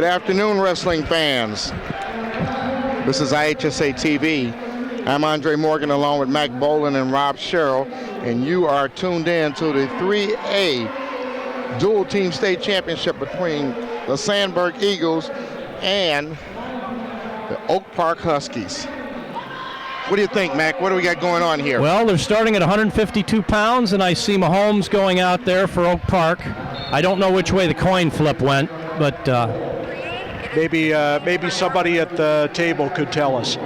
Good afternoon, wrestling fans. This is IHSA TV. I'm Andre Morgan along with Mac Boland and Rob Sherrill, and you are tuned in to the 3A dual team state championship between the Sandburg Eagles and the Oak Park Huskies. What do you think, Mac? What do we got going on here? Well, they're starting at 152 pounds, and I see Mahomes going out there for Oak Park. I don't know which way the coin flip went, but maybe somebody at the table could tell us.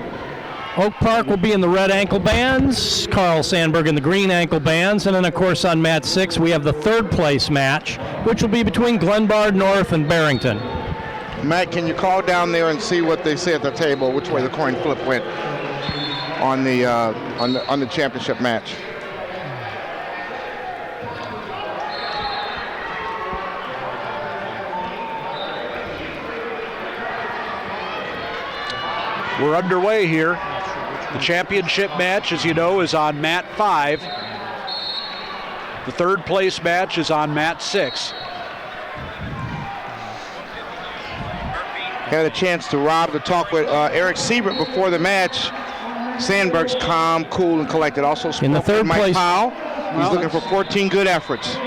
Oak Park will be in the red ankle bands, Carl Sandburg in the green ankle bands, and then, of course, on mat 6, we have the third place match, which will be between Glenbard North and Barrington. Matt, can you call down there and see what they say at the table, which way the coin flip went on the championship match? We're underway here. The championship match, as you know, is on mat 5. The third place match is on mat 6. Had a chance to talk with Eric Siebert before the match. Sandburg's calm, cool, and collected. Also spoke in the third with Mike place. Powell. He's looking for 14 good efforts.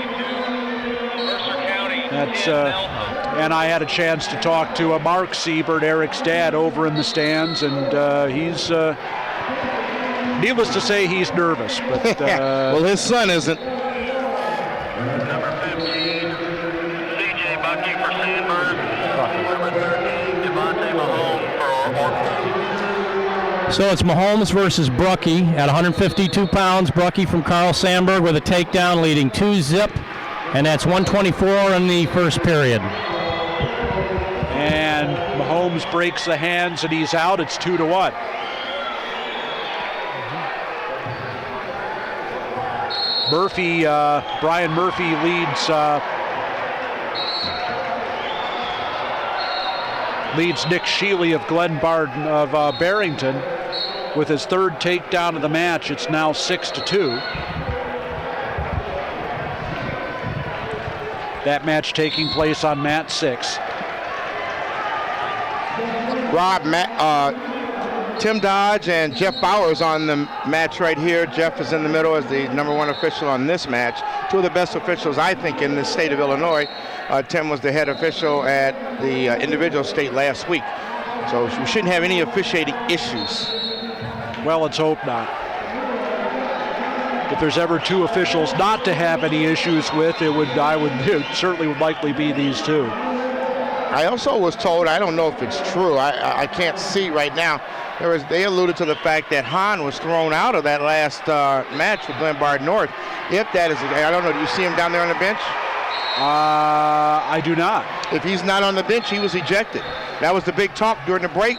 And I had a chance to talk to Mark Siebert, Eric's dad, over in the stands, and he's, needless to say, he's nervous. But well, his son isn't. Number 15, C.J. Bucky for Sandburg. Number 13, Devontae Mahomes for Oak. So it's Mahomes versus Brucky at 152 pounds. Brucky from Carl Sandburg with a takedown leading 2-zip, and that's 124 in the first period. And Mahomes breaks the hands and he's out. It's 2-1. Brian Murphy leads Nick Shealy of Glenbard of Barrington with his third takedown of the match. It's now 6-2. That match taking place on mat 6. Rob, Tim Dodge and Jeff Bowers on the match right here. Jeff is in the middle as the number 1 official on this match. Two of the best officials, I think, in the state of Illinois. Tim was the head official at the individual state last week. So we shouldn't have any officiating issues. Well, let's hope not. If there's ever two officials not to have any issues with, it certainly would likely be these two. I also was told, I don't know if it's true, I can't see right now, they alluded to the fact that Hahn was thrown out of that last match with Glenbard North. If that is, I don't know, do you see him down there on the bench? I do not. If he's not on the bench, he was ejected. That was the big talk during the break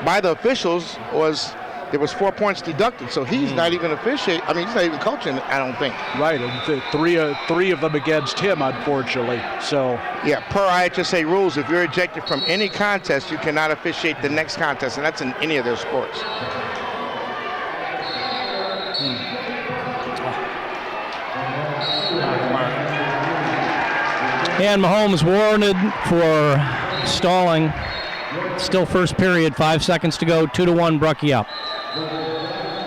by the officials, there was 4 points deducted, so he's not even officiating. I mean, he's not even coaching, I don't think. Right, and three of them against him, unfortunately. So yeah, per IHSA rules, if you're ejected from any contest, you cannot officiate the next contest, and that's in any of their sports. And Mahomes warranted for stalling. Still first period, 5 seconds to go, 2-1, Brucky up.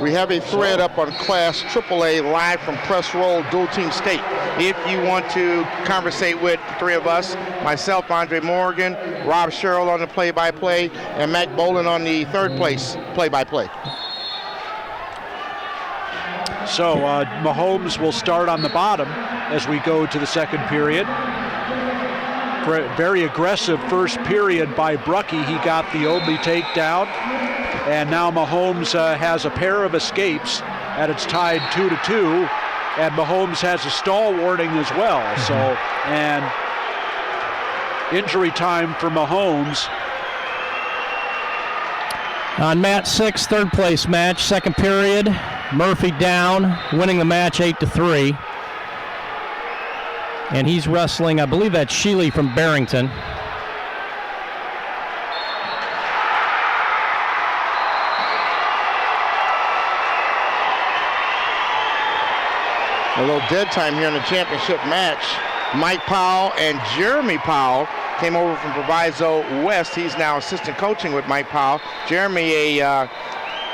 We have a thread up on Class AAA live from Press Roll Dual Team State. If you want to conversate with the three of us, myself, Andre Morgan, Rob Sherrill on the play-by-play, and Mac Boland on the third place play-by-play. So Mahomes will start on the bottom as we go to the second period. Very aggressive first period by Brucky. He got the only takedown. And now Mahomes has a pair of escapes, and it's tied 2-2. And Mahomes has a stall warning as well. So, and injury time for Mahomes. On mat 6, third place match, second period. Murphy down, winning the match 8-3. And he's wrestling, I believe that's Shealy from Barrington. A little dead time here in the championship match. Mike Powell and Jeremy Powell came over from Proviso West. He's now assistant coaching with Mike Powell. Jeremy, a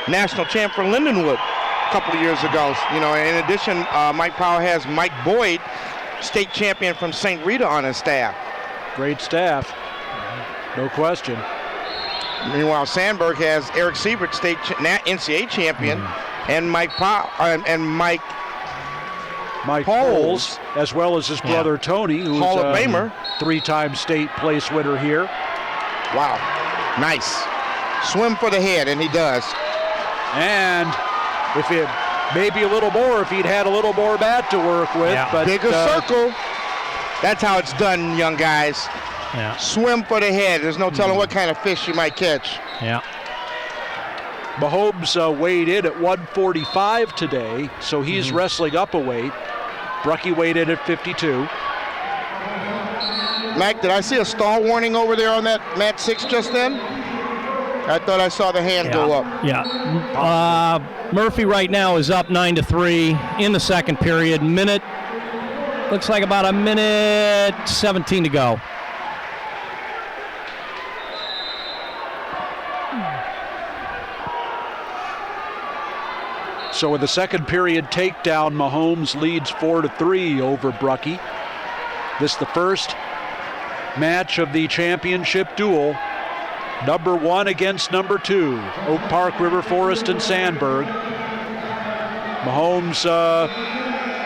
national champ for Lindenwood a couple of years ago. You know, in addition, Mike Powell has Mike Boyd, state champion from St. Rita, on his staff. Great staff, no question. Meanwhile, Sandburg has Eric Siebert, state NCAA champion, and Mike Powell and Mike Poles, as well as his brother Tony, who's Hall of Famer, 3-time state place winner here. Wow, nice. Swim for the head, and he does. And if it maybe a little more, if he'd had a little more bat to work with, but bigger circle. That's how it's done, young guys. Yeah. Swim for the head. There's no telling what kind of fish you might catch. Yeah. Mahomes weighed in at 145 today, so he's wrestling up a weight. Brucky weighed in at 52. Mac, did I see a stall warning over there on that mat 6 just then? I thought I saw the hand go up. Yeah. Murphy right now is up 9-3 in the second period. Looks like about a minute 17 to go. So in the second period takedown, Mahomes leads 4-3 over Brucky. This the first match of the championship duel. Number 1 against number 2. Oak Park, River Forest, and Sandburg. Mahomes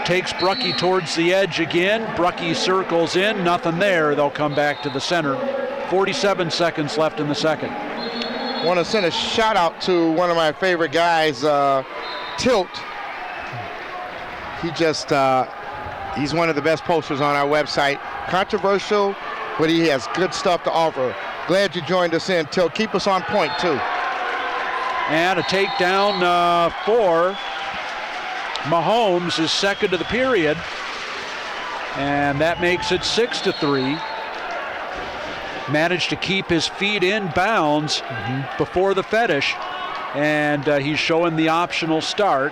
takes Brucky towards the edge again. Brucky circles in, nothing there. They'll come back to the center. 47 seconds left in the second. Want to send a shout out to one of my favorite guys, Tilt. He just, he's one of the best posters on our website. Controversial, but he has good stuff to offer. Glad you joined us in, Tilt. Keep us on point, too. And a takedown for Mahomes, is second of the period. And that makes it 6-3. Managed to keep his feet in bounds before the finish. And he's showing the optional start.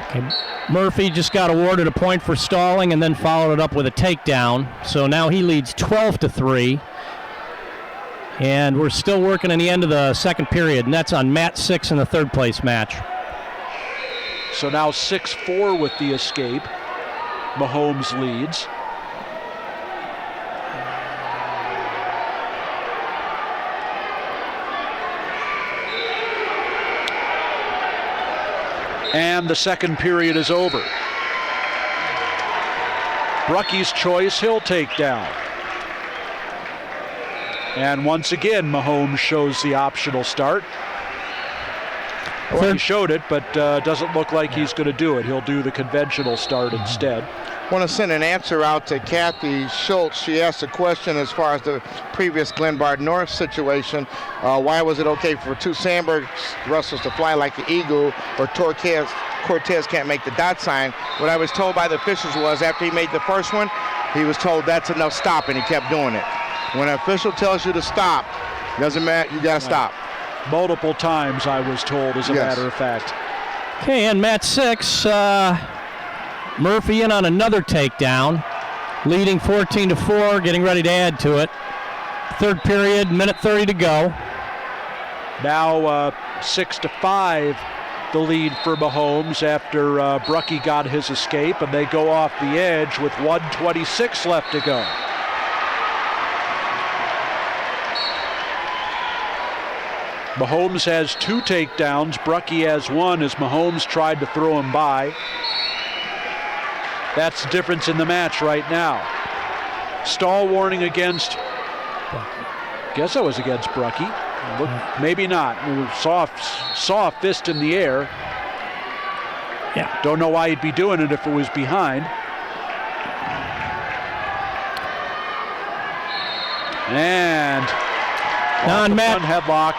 Okay. Murphy just got awarded a point for stalling and then followed it up with a takedown. So now he leads 12-3. And we're still working in the end of the second period, and that's on mat 6 in the third place match. So now 6-4 with the escape. Mahomes leads. And the second period is over. Brucky's choice, he'll take down. And once again, Mahomes shows the optional start. Well, he showed it, but doesn't look like he's going to do it. He'll do the conventional start instead. Want to send an answer out to Kathy Schultz. She asked a question as far as the previous Glenbard North situation. Why was it okay for 2 Sandburg wrestlers to fly like the eagle, or Cortez can't make the dot sign? What I was told by the officials was after he made the first one, he was told that's enough, stop, and he kept doing it. When an official tells you to stop, doesn't matter, you got to stop. Multiple times, I was told, as a matter of fact. Okay, and mat 6, Murphy in on another takedown, leading 14-4, getting ready to add to it. Third period, minute 30 to go. Now 6-5, the lead for Mahomes after Brucky got his escape, and they go off the edge with 1:26 left to go. Mahomes has 2 takedowns. Brucky has 1 as Mahomes tried to throw him by. That's the difference in the match right now. Stall warning against, guess that was against Brucky. Maybe not. We saw a fist in the air. Yeah. Don't know why he'd be doing it if it was behind. And on mat headlock.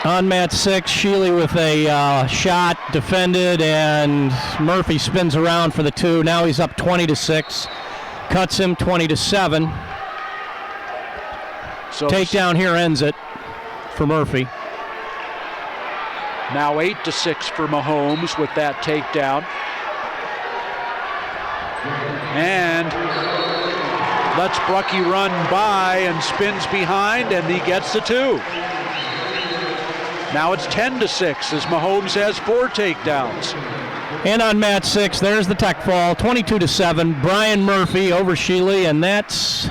On mat 6, Sheely with a shot defended, and Murphy spins around for the 2. Now he's up 20-6, cuts him 20-7. So takedown here ends it for Murphy. Now 8-6 for Mahomes with that takedown. and lets Brucky run by and spins behind, and he gets the 2. Now it's 10-6 as Mahomes has 4 takedowns. And on mat 6, there's the tech fall, 22-7. Brian Murphy over Sheely, and that's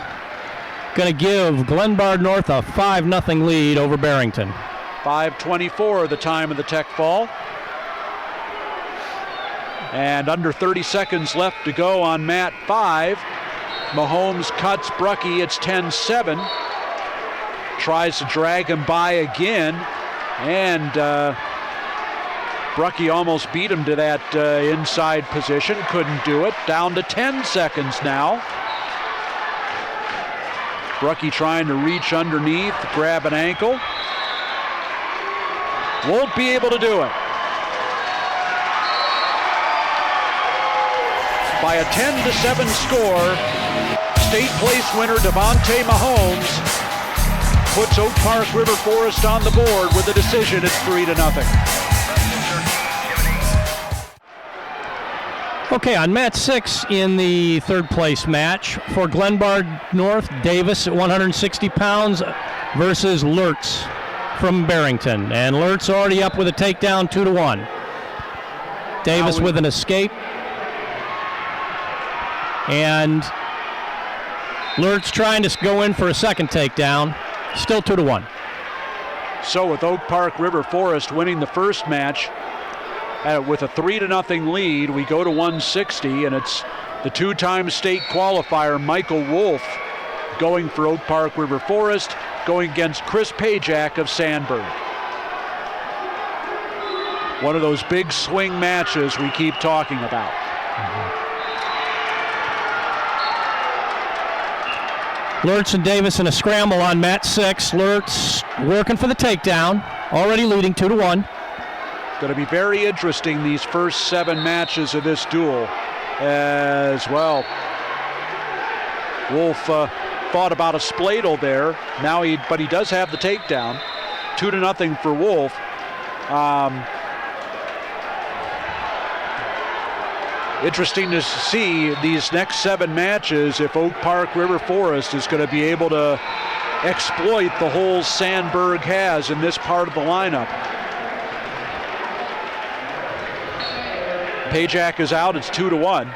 going to give Glenbard North a 5-0 lead over Barrington. 5:24 the time of the tech fall. And under 30 seconds left to go on mat 5. Mahomes cuts Brucky. It's 10-7. Tries to drag him by again. And Brucky almost beat him to that inside position. Couldn't do it. Down to 10 seconds now. Brucky trying to reach underneath, grab an ankle. Won't be able to do it. By a 10-7 score, state place winner Devontae Mahomes puts Oak Park River Forest on the board with a decision. It's 3-0. Okay, on mat 6 in the third place match for Glenbard North, Davis at 160 pounds versus Lurtz from Barrington. And Lurtz already up with a takedown 2-1. Davis with an escape. And Lurtz trying to go in for a second takedown. Still 2-1. So with Oak Park River Forest winning the first match with a 3-0 lead, we go to 160, and it's the 2-time state qualifier Michael Wolf going for Oak Park River Forest, going against Chris Pajak of Sandburg. One of those big swing matches we keep talking about. Lurtz and Davis in a scramble on mat 6. Lurtz working for the takedown, already leading 2-1. Going to be very interesting these first 7 matches of this duel as well. Wolf thought about a spladle there. But he does have the takedown. 2-0 for Wolf. Interesting to see these next 7 matches if Oak Park River Forest is going to be able to exploit the holes Sandburg has in this part of the lineup. Pajak is out. It's 2-1.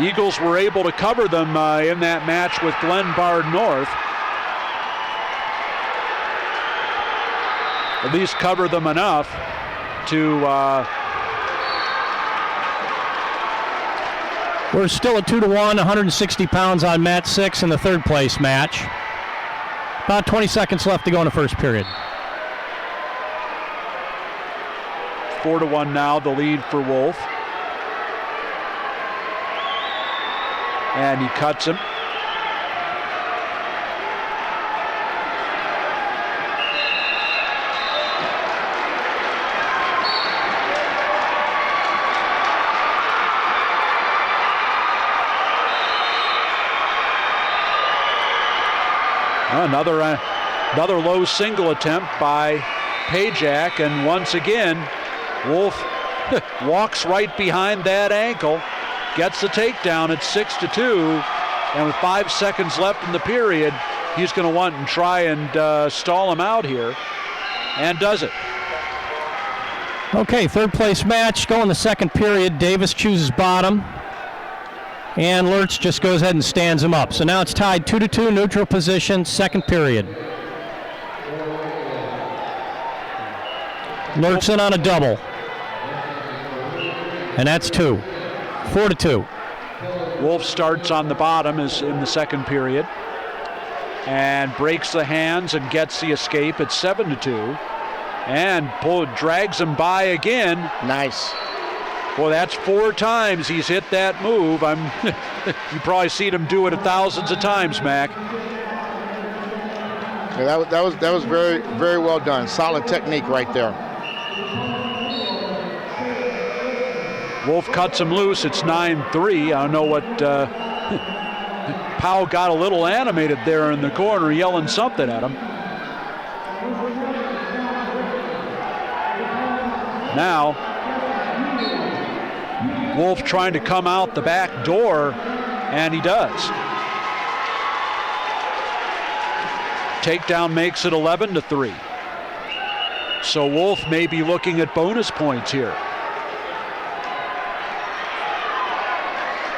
Eagles were able to cover them in that match with Glenbard North. At least cover them enough to... We're still at 2-1, 160 pounds on mat 6 in the third place match. About 20 seconds left to go in the first period. 4-1 now, the lead for Wolf. And he cuts him. Another low single attempt by Pajak, and once again, Wolf walks right behind that ankle, gets the takedown at 6-2, and with 5 seconds left in the period, he's going to want and try and stall him out here, and does it. Okay, third place match, go in the second period. Davis chooses bottom, and Lurtz just goes ahead and stands him up. So now it's tied 2-2, neutral position, second period. Lurtz in on a double. And that's 2. 4-2. Wolf starts on the bottom is in the second period and breaks the hands and gets the escape at 7-2. And drags him by again. Nice. Well, that's 4 times he's hit that move. You probably seen him do it thousands of times, Mac. Yeah, that was very, very well done. Solid technique right there. Wolf cuts him loose. It's 9-3. I don't know what. Powell got a little animated there in the corner, yelling something at him. Now, Wolf trying to come out the back door, and he does. Takedown makes it 11-3. So Wolf may be looking at bonus points here.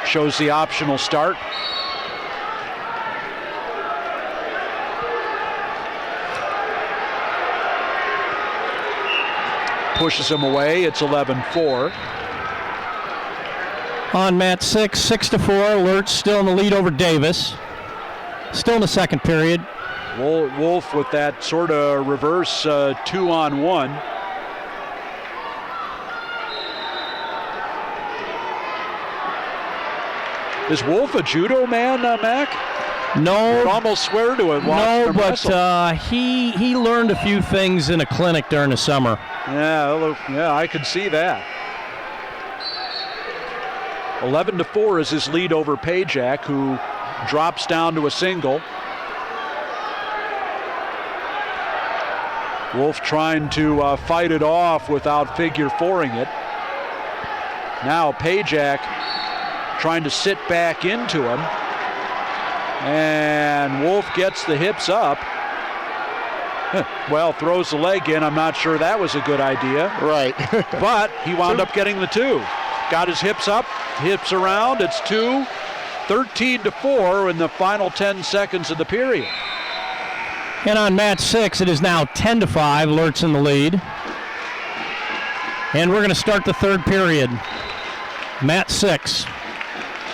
Shows the optional start. Pushes him away. It's 11-4. On mat 6, 6-4. Lertz still in the lead over Davis. Still in the second period. Wolf with that sort of reverse 2-on-1. Is Wolf a judo man, Mac? No. You'd almost swear to it. No, but he learned a few things in a clinic during the summer. Yeah, I could see that. 11-4 is his lead over Pajak, who drops down to a single. Wolf trying to fight it off without figure fouring it. Now Pajak trying to sit back into him. And Wolf gets the hips up. Well, throws the leg in. I'm not sure that was a good idea. Right. But he wound up getting the two. Got his hips up, hips around. It's 13-4 in the final 10 seconds of the period. And on mat 6, it is now 10-5. Lertz in the lead. And we're going to start the third period. Mat 6.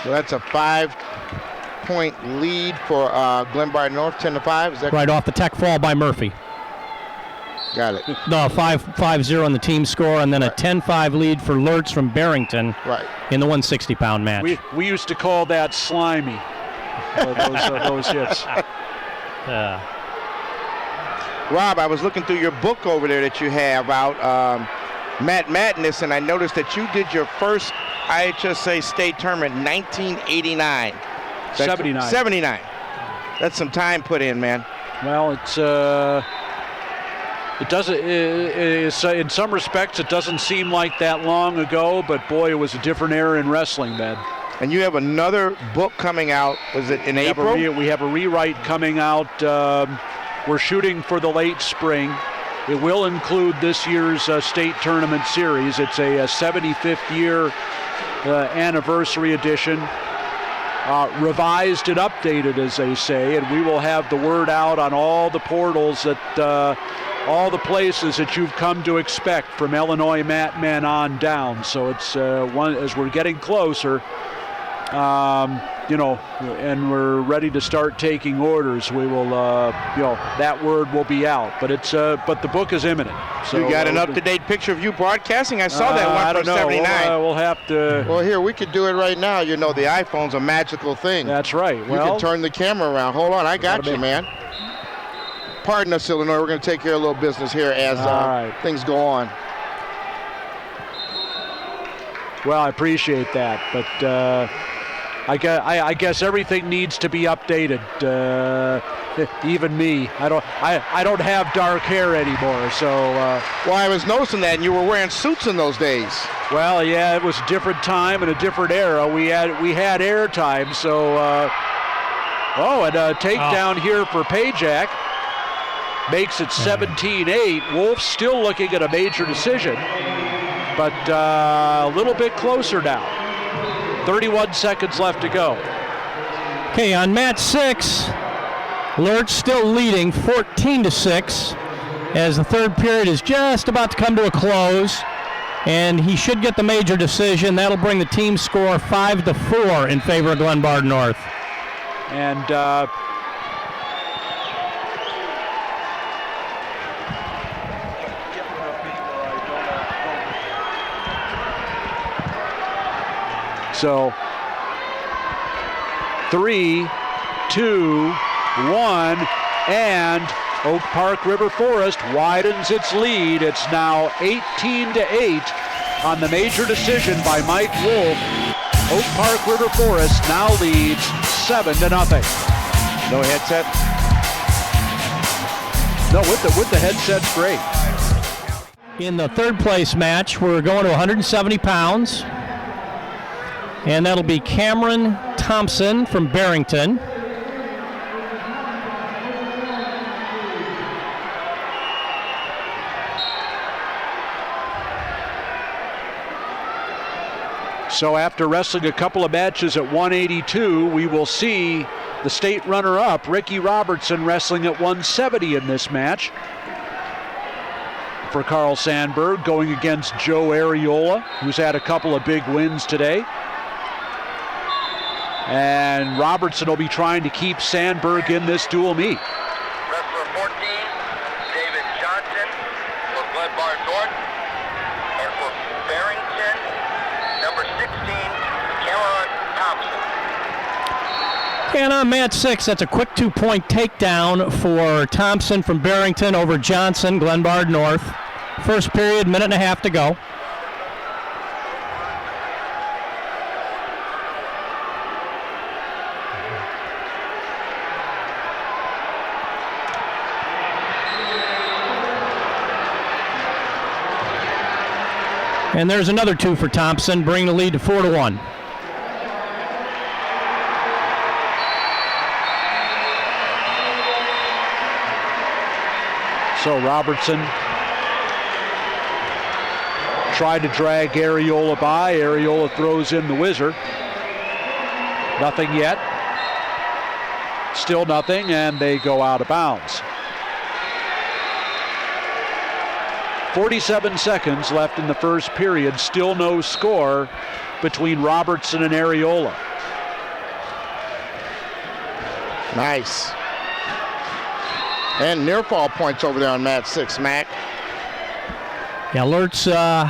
So that's a 5-point lead for Glenbard North, 10-5. Is that right off the tech fall by Murphy? Got it. No, 5-0 on the team score, and then a 10-5 lead for Lertz from Barrington in the 160-pound match. We used to call that slimy, those hits. Rob, I was looking through your book over there that you have out, Matt Madness, and I noticed that you did your first IHSA state tournament in 1989. 79. That's some time put in, man. Well, it doesn't. In some respects, it doesn't seem like that long ago, but boy, it was a different era in wrestling then. And you have another book coming out. Was it in April? We have a rewrite coming out. We're shooting for the late spring. It will include this year's state tournament series. It's a 75th year anniversary edition. Revised and updated, as they say, and we will have the word out on all the portals that all the places that you've come to expect from Illinois Mat Men on down. So it's as we're getting closer, and we're ready to start taking orders. We will, that word will be out. But but the book is imminent. So you got an up-to-date picture of you broadcasting? I saw that one from 79. We'll have to. Well, here, we could do it right now. You know, the iPhone's a magical thing. That's right. You can turn the camera around. Hold on, I got you, man. Pardon us, Illinois. We're going to take care of a little business here as things go on. Well, I appreciate that, but I guess everything needs to be updated. Even me. I don't have dark hair anymore. So. Well, I was noticing that, and you were wearing suits in those days. Well, yeah, it was a different time and a different era. We had air time. So. And a takedown here for Pajak. Makes it 17-8. Wolf's still looking at a major decision, but a little bit closer now. 31 seconds left to go. Okay, on mat 6, Lertz still leading 14-6 as the third period is just about to come to a close, and he should get the major decision. That'll bring the team score 5-4 in favor of Glenbard North. And so 3, 2, 1, and Oak Park River Forest widens its lead. It's now 18-8 on the major decision by Mike Wolf. Oak Park River Forest now leads 7-0. No headset? No, with the headset's great. In the third place match, we're going to 170 pounds. And that'll be Cameron Thompson from Barrington. So after wrestling a couple of matches at 182, we will see the state runner-up, Ricky Robertson, wrestling at 170 in this match. For Carl Sandburg, going against Joe Areola, who's had a couple of big wins today. And Robertson will be trying to keep Sandburg in this dual meet. Wrestler 14, David Johnson for Glenbard North. And for Barrington, number 16, Cameron Thompson. And on match 6, that's a quick 2-point takedown for Thompson from Barrington over Johnson, Glenbard North. First period, minute and a half to go. And there's another 2 for Thompson, bringing the lead to 4-1. So Robertson tried to drag Areola by. Areola throws in the whizzer. Nothing yet. Still nothing, and they go out of bounds. 47 seconds left in the first period. Still no score between Robertson and Areola. Nice. And near fall points over there on match 6, Mac. Yeah, Lert's up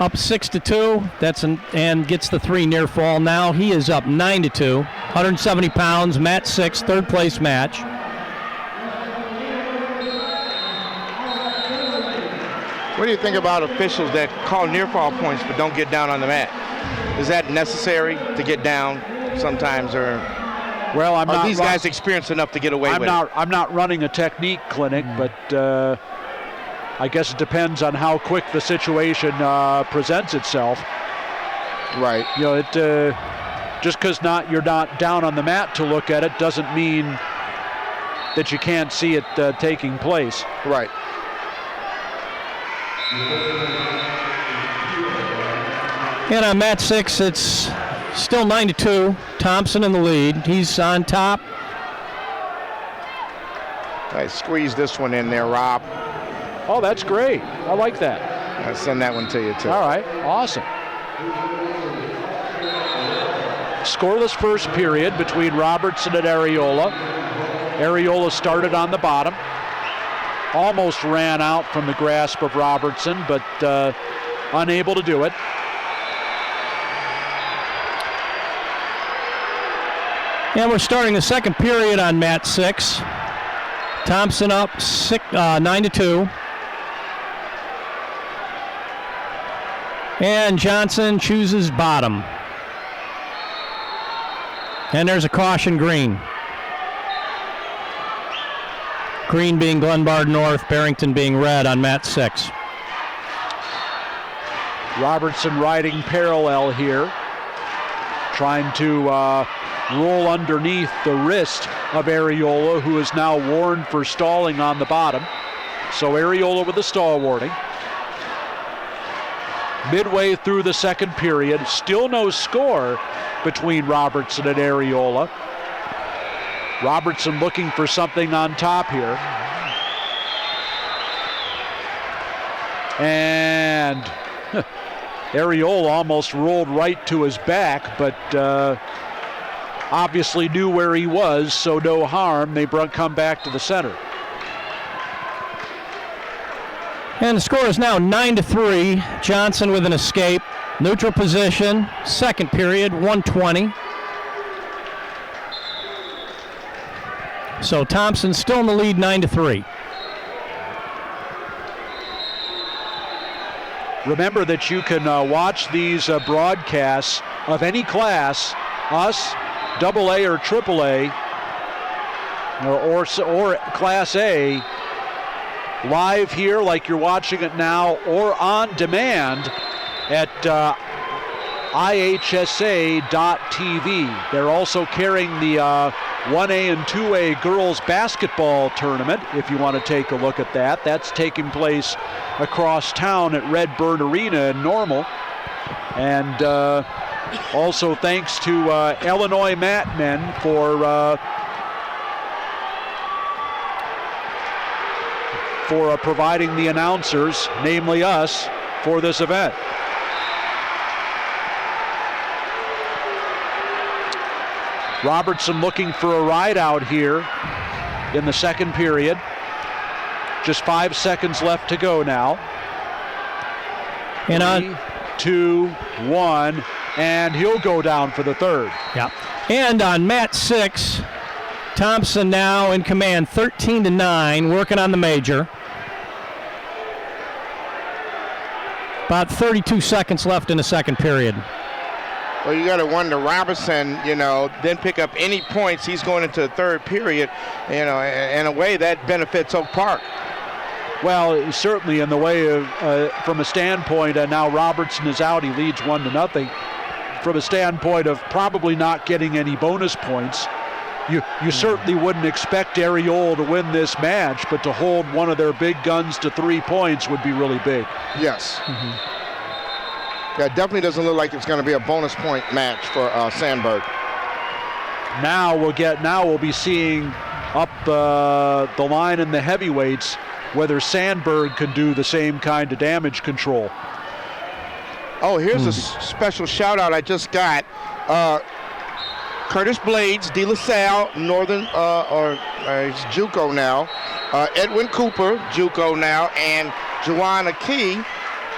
6-2. And gets the 3 near fall. Now he is up 9-2. 170 pounds, match 6, third place match. What do you think about officials that call near fall points but don't get down on the mat? Is that necessary to get down sometimes, or well, are these guys experienced enough to get away with it? I'm not running a technique clinic, but I guess it depends on how quick the situation presents itself. Right. You know, it just because you're not down on the mat to look at it doesn't mean that you can't see it taking place. Right. And on match 6, it's still 9-2. Thompson in the lead. He's on top. I squeezed this one in there, Rob. Oh, that's great. I like that. I'll send that one to you, too. All right. Awesome. Scoreless first period between Robertson and Areola. Areola started on the bottom. Almost ran out from the grasp of Robertson, but unable to do it. And we're starting the second period on match 6. Thompson up 9-2. And Johnson chooses bottom. And there's a caution green. Green being Glenbard North, Barrington being red on match 6. Robertson riding parallel here, trying to roll underneath the wrist of Areola, who is now warned for stalling on the bottom. So Areola with a stall warning. Midway through the second period, still no score between Robertson and Areola. Robertson looking for something on top here. And Areola almost rolled right to his back, but obviously knew where he was, so no harm. They come back to the center. And the score is now 9-3. Johnson with an escape. Neutral position. Second period, 120. So Thompson still in the lead, 9-3. Remember that you can watch these broadcasts of any class, us, AA or AAA, or Class A, live here like you're watching it now, or on demand at IHSA.tv. They're also carrying the 1A and 2A girls basketball tournament, if you want to take a look at that. That's taking place across town at Redbird Arena in Normal. And also thanks to Illinois Matmen for providing the announcers, namely us, for this event. Robertson looking for a ride out here in the second period. Just 5 seconds left to go now. And 3, 2, 1, and he'll go down for the third. Yeah. And on mat 6, Thompson now in command, 13-9, working on the major. About 32 seconds left in the second period. Well, you got to wonder, Robertson, then pick up any points. He's going into the third period, in a way that benefits Oak Park. Well, certainly in the way of, from a standpoint, now Robertson is out, he leads 1-0. From a standpoint of probably not getting any bonus points, you certainly wouldn't expect Areola to win this match, but to hold one of their big guns to 3 points would be really big. Yes. Mm-hmm. Yeah, it definitely doesn't look like it's going to be a bonus point match for Sandburg. Now we'll be seeing up the line in the heavyweights whether Sandburg can do the same kind of damage control. Oh, here's a special shout out I just got. Curtis Blades, De La Salle, Northern, he's JUCO now. Edwin Cooper, JUCO now, and Joanna Key,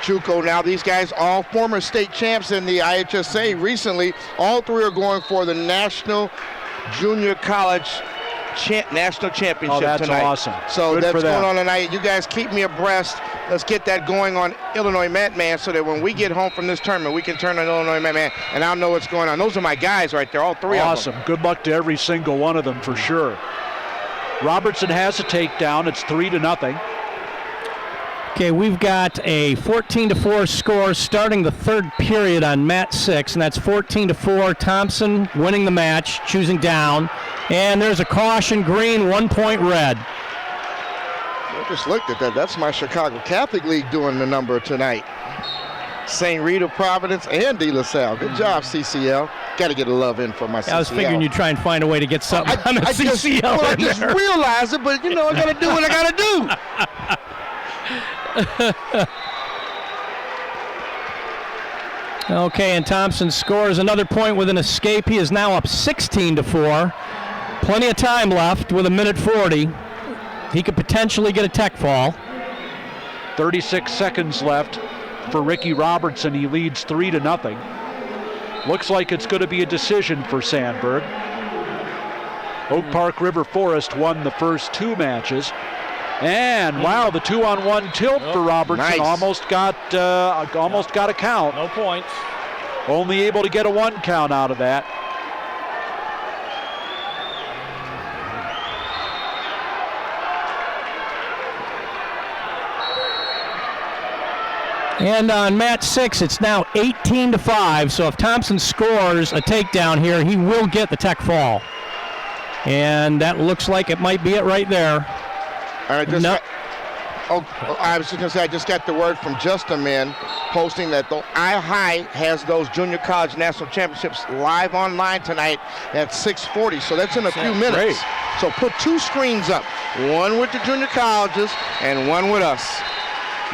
JUCO now. These guys all former state champs in the IHSA recently. All three are going for the National Junior College National Championship tonight. Tonight. Awesome. So good that's going on tonight. You guys keep me abreast. Let's get that going on Illinois Matman so that when we get home from this tournament, we can turn on Illinois Matman and I'll know what's going on. Those are my guys right there, all three awesome. of them. Good luck to every single one of them for sure. Robertson has a takedown. It's 3-0. Okay, we've got a 14-4 score starting the third period on mat 6, and that's 14-4. Thompson winning the match, choosing down. And there's a caution green, 1 point red. I just looked at that. That's my Chicago Catholic League doing the number tonight. St. Rita, Providence, and De La Salle. Good job, CCL. Got to get a love in for my CCL. I was figuring you'd try and find a way to get something on the CCL. I just realized it, but I got to do what I got to do. Okay, and Thompson scores another point with an escape. He is now up 16-4. Plenty of time left with 1:40. He could potentially get a tech fall. 36 seconds left for Ricky Robertson. He leads 3-0. Looks like it's going to be a decision for Sandburg. Oak Park River Forest won the first 2 matches. And wow, the 2-on-1 tilt for Robertson. Nice. almost got a count. No points. Only able to get a 1 count out of that. And on mat 6, it's now 18-5. So if Thompson scores a takedown here, he will get the tech fall. And that looks like it might be it right there. I was just going to say, I just got the word from Justin Men posting that the IHSA has those junior college national championships live online tonight at 6:40. So that's in a few minutes. Great. So put 2 screens up, one with the junior colleges and one with us.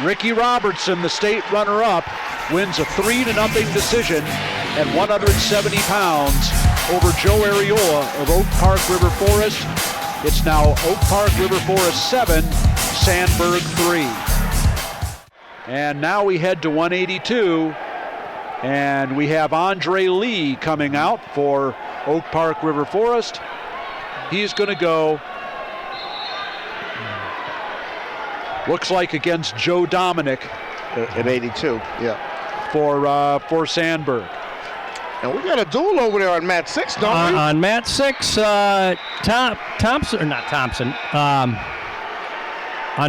Ricky Robertson, the state runner-up, wins a 3-0 decision at 170 pounds over Joe Areola of Oak Park River Forest. It's now Oak Park River Forest 7, Sandburg 3. And now we head to 182, and we have Andre Lee coming out for Oak Park River Forest. He's going to go, looks like against Joe Dominic At 82, yeah. for Sandburg. And we got a duel over there on mat 6, don't we? On mat 6, Thompson, or not Thompson, on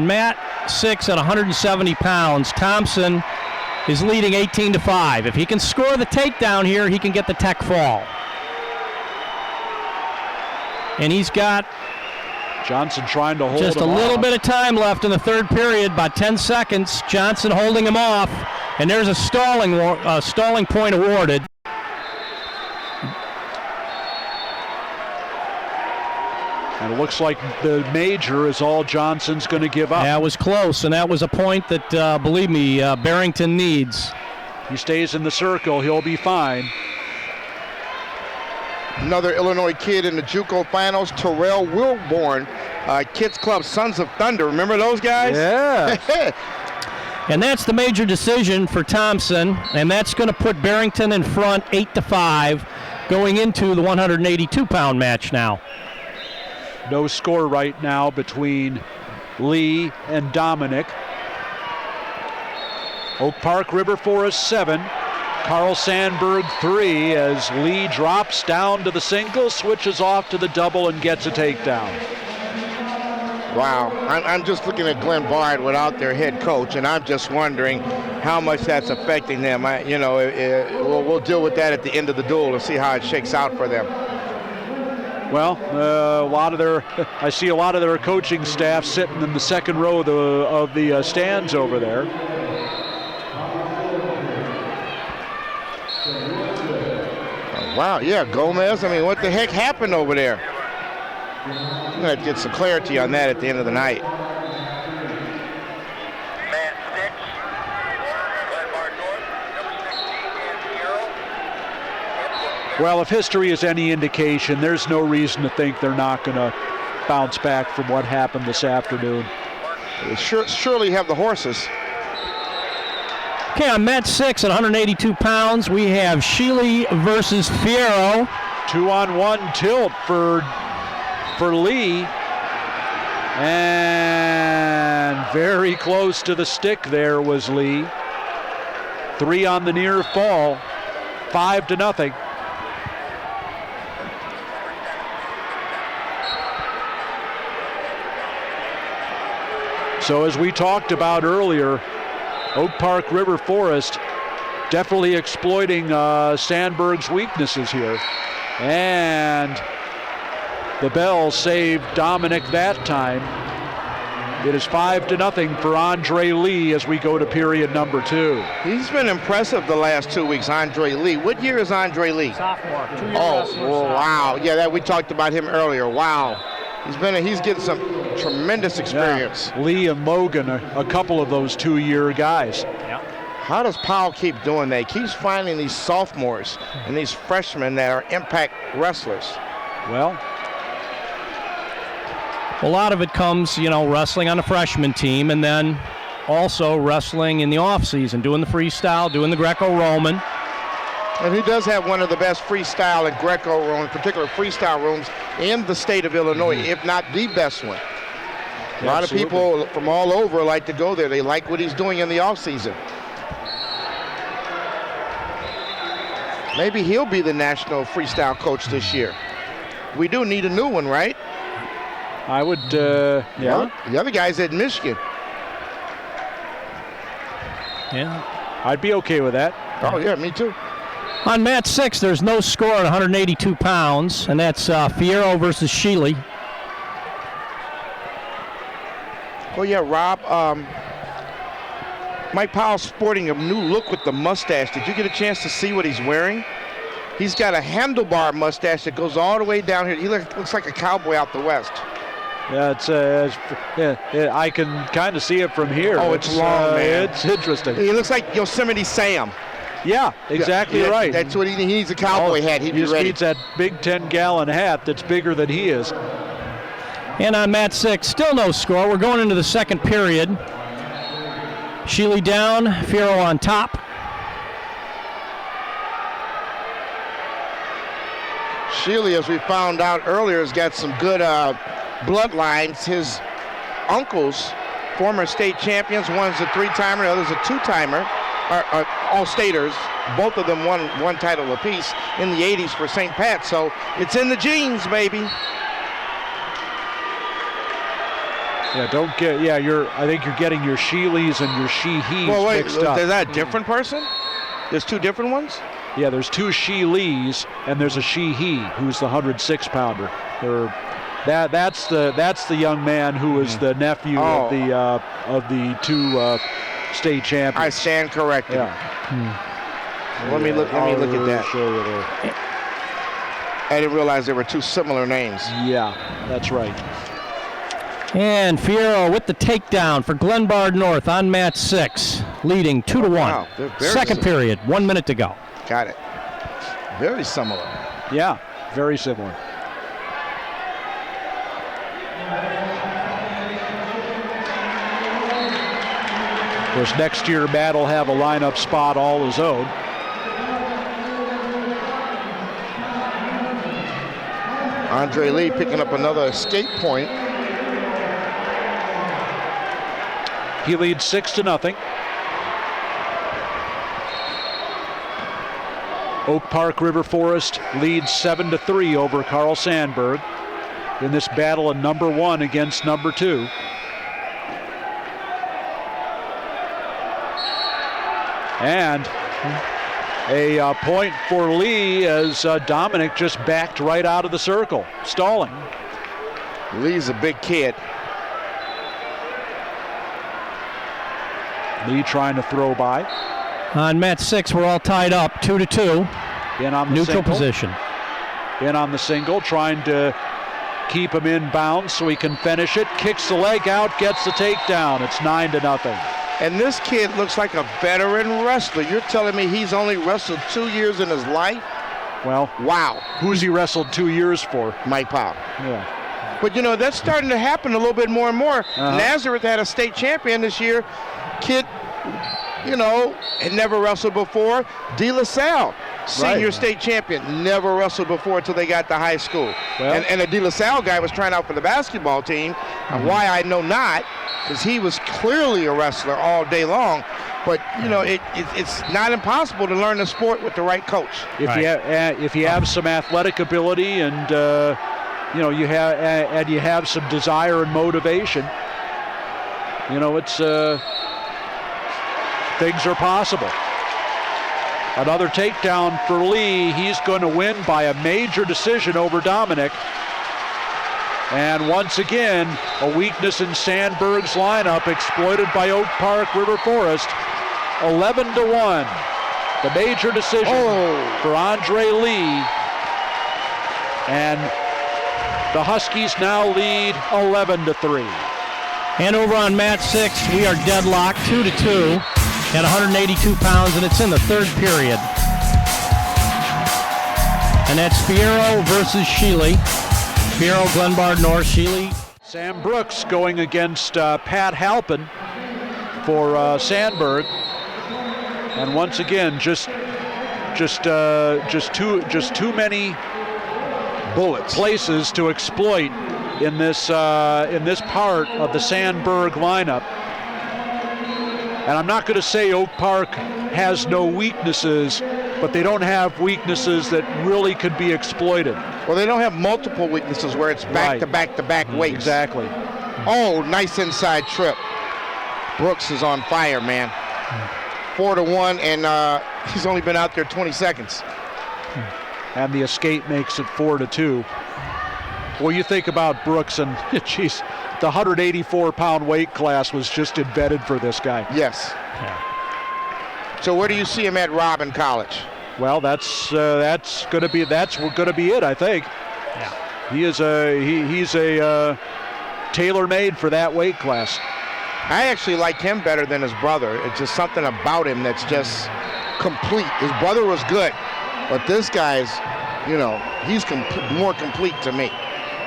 mat 6 at 170 pounds, Thompson is leading 18-5. If he can score the takedown here, he can get the tech fall. And he's got Johnson trying to hold just a him little off. bit of time left in the third period, about 10 seconds. Johnson holding him off, and there's a stalling point awarded. And it looks like the major is all Johnson's going to give up. That was close, and that was a point that, believe me, Barrington needs. He stays in the circle, he'll be fine. Another Illinois kid in the JUCO finals, Terrell Wilborn, Kids Club Sons of Thunder. Remember those guys? Yeah. And that's the major decision for Thompson, and that's going to put Barrington in front 8-5 going into the 182-pound match now. No score right now between Lee and Dominic. Oak Park River Forest 7. Carl Sandburg 3 as Lee drops down to the single, switches off to the double, and gets a takedown. Wow, I'm just looking at Glenn Bard without their head coach, and I'm just wondering how much that's affecting them. We'll deal with that at the end of the duel and see how it shakes out for them. Well, I see a lot of their coaching staff sitting in the second row of the stands over there. Wow, yeah, Gomez. I mean, what the heck happened over there? I'm going to get some clarity on that at the end of the night. Man 6, Glenbar North, number 16, and 0. Well, if history is any indication, there's no reason to think they're not going to bounce back from what happened this afternoon. They surely have the horses. Okay, on mat 6 at 182 pounds, we have Sheely versus Fierro. 2-on-1 tilt for Lee. And very close to the stick there was Lee. 3 on the near fall. 5-0. So as we talked about earlier, Oak Park River Forest definitely exploiting Sandburg's weaknesses here. And the bell saved Dominic that time. It is 5-0 for Andre Lee as we go to period number 2. He's been impressive the last 2 weeks, Andre Lee. What year is Andre Lee? Sophomore. 2 years. Oh, wow. Yeah, we talked about him earlier. Wow. He's getting some tremendous experience. Yeah. Lee and Logan, a couple of those 2-year guys. Yeah. How does Powell keep doing that? He keeps finding these sophomores and these freshmen that are impact wrestlers. Well, A lot of it comes, wrestling on the freshman team, and then also wrestling in the offseason, doing the freestyle, doing the Greco-Roman. And he does have one of the best freestyle and Greco-Roman, particular freestyle rooms in the state of Illinois, if not the best one. A lot of people from all over like to go there. They like what he's doing in the offseason. Maybe he'll be the national freestyle coach this year. We do need a new one, right? I would, yeah. Well, the other guy's at Michigan. Yeah. I'd be okay with that. Oh, yeah, me too. On mat 6, there's no score at 182 pounds, and that's Fierro versus Sheely. Well, yeah, Rob, Mike Powell's sporting a new look with the mustache. Did you get a chance to see what he's wearing? He's got a handlebar mustache that goes all the way down here. He looks like a cowboy out the West. Yeah, I can kind of see it from here. Oh, it's long, man. It's interesting. He looks like Yosemite Sam. Yeah, exactly right. That's what he needs, a cowboy hat. He'd he be ready. needs that big 10-gallon hat that's bigger than he is. And on mat 6, still no score. We're going into the second period. Sheely down, Fierro on top. Sheely, as we found out earlier, has got some good bloodlines. His uncles, former state champions, one's a 3-timer, the other's a 2-timer, are all staters. Both of them won one title apiece in the 80s for St. Pat, so it's in the genes, baby. Yeah, don't get. Yeah, I think you're getting your Sheelys and your Shehees Well, wait, mixed up. is that a different person? There's two different ones? Yeah, there's two Sheelys and there's a Shehee who's the 106-pounder. That's the young man who is the nephew of the two state champions. I stand corrected. Yeah. Let me look at that. Show you there. I didn't realize there were two similar names. Yeah, that's right. And Fierro with the takedown for Glenbard North on mat 6, leading 2-1. Wow, they're very Second similar. period, 1 minute to go. Got it. Very similar. Yeah, very similar. Of course, next year Matt will have a lineup spot all his own. Andre Lee picking up another escape point. He leads 6-0. Oak Park River Forest leads 7-3 over Carl Sandburg in this battle of number 1 against number 2. And a point for Lee as Dominic just backed right out of the circle, stalling. Lee's a big kid. Lee trying to throw by. On mat 6, we're all tied up, 2-2. In on the Neutral single. position. In on the single, trying to keep him in bounds so he can finish it. Kicks the leg out, gets the takedown. It's 9-0. And this kid looks like a veteran wrestler. You're telling me he's only wrestled 2 years in his life? Well, Wow. who's he wrestled 2 years for? Mike Powell. Yeah. But, you know, that's starting to happen a little bit more and more. Uh-huh. Nazareth had a state champion this year. Kid, you know, had never wrestled before. De La Salle, senior state champion, never wrestled before until they got to high school. Well, and a De La Salle guy was trying out for the basketball team. Why, I know not, because he was clearly a wrestler all day long. But, you know, it's not impossible to learn the sport with the right coach. if you have some athletic ability and you know you have some desire and motivation, you know it's things are possible. Another takedown for Lee. He's going to win by a major decision over Dominic. And once again, a weakness in Sandburg's lineup exploited by Oak Park River Forest. 11-1. The major decision for Andre Lee. And the Huskies now lead 11-3. And over on mat 6, we are deadlocked, 2-2 at 182 pounds, and it's in the third period. And that's Fierro versus Sheely. Fierro, Glenbard North, Sheely. Sam Brooks going against Pat Halpin for Sandburg. And once again, just too many Bullets. places to exploit in this part of the Sandburg lineup. And I'm not going to say Oak Park has no weaknesses, but they don't have weaknesses that really could be exploited. Well, they don't have multiple weaknesses where it's back-to-back weights. Exactly. Oh, nice inside trip. Brooks is on fire, man. 4-1, and he's only been out there 20 seconds. And the escape makes it 4-2. Well, you think about Brooks, and geez, the 184-pound weight class was just invented for this guy. Yes. Yeah. So where do you see him at Robin College? Well, that's going to be it, I think. Yeah. He's a tailor-made for that weight class. I actually like him better than his brother. It's just something about him that's just complete. His brother was good, but this guy's, you know, he's more complete to me.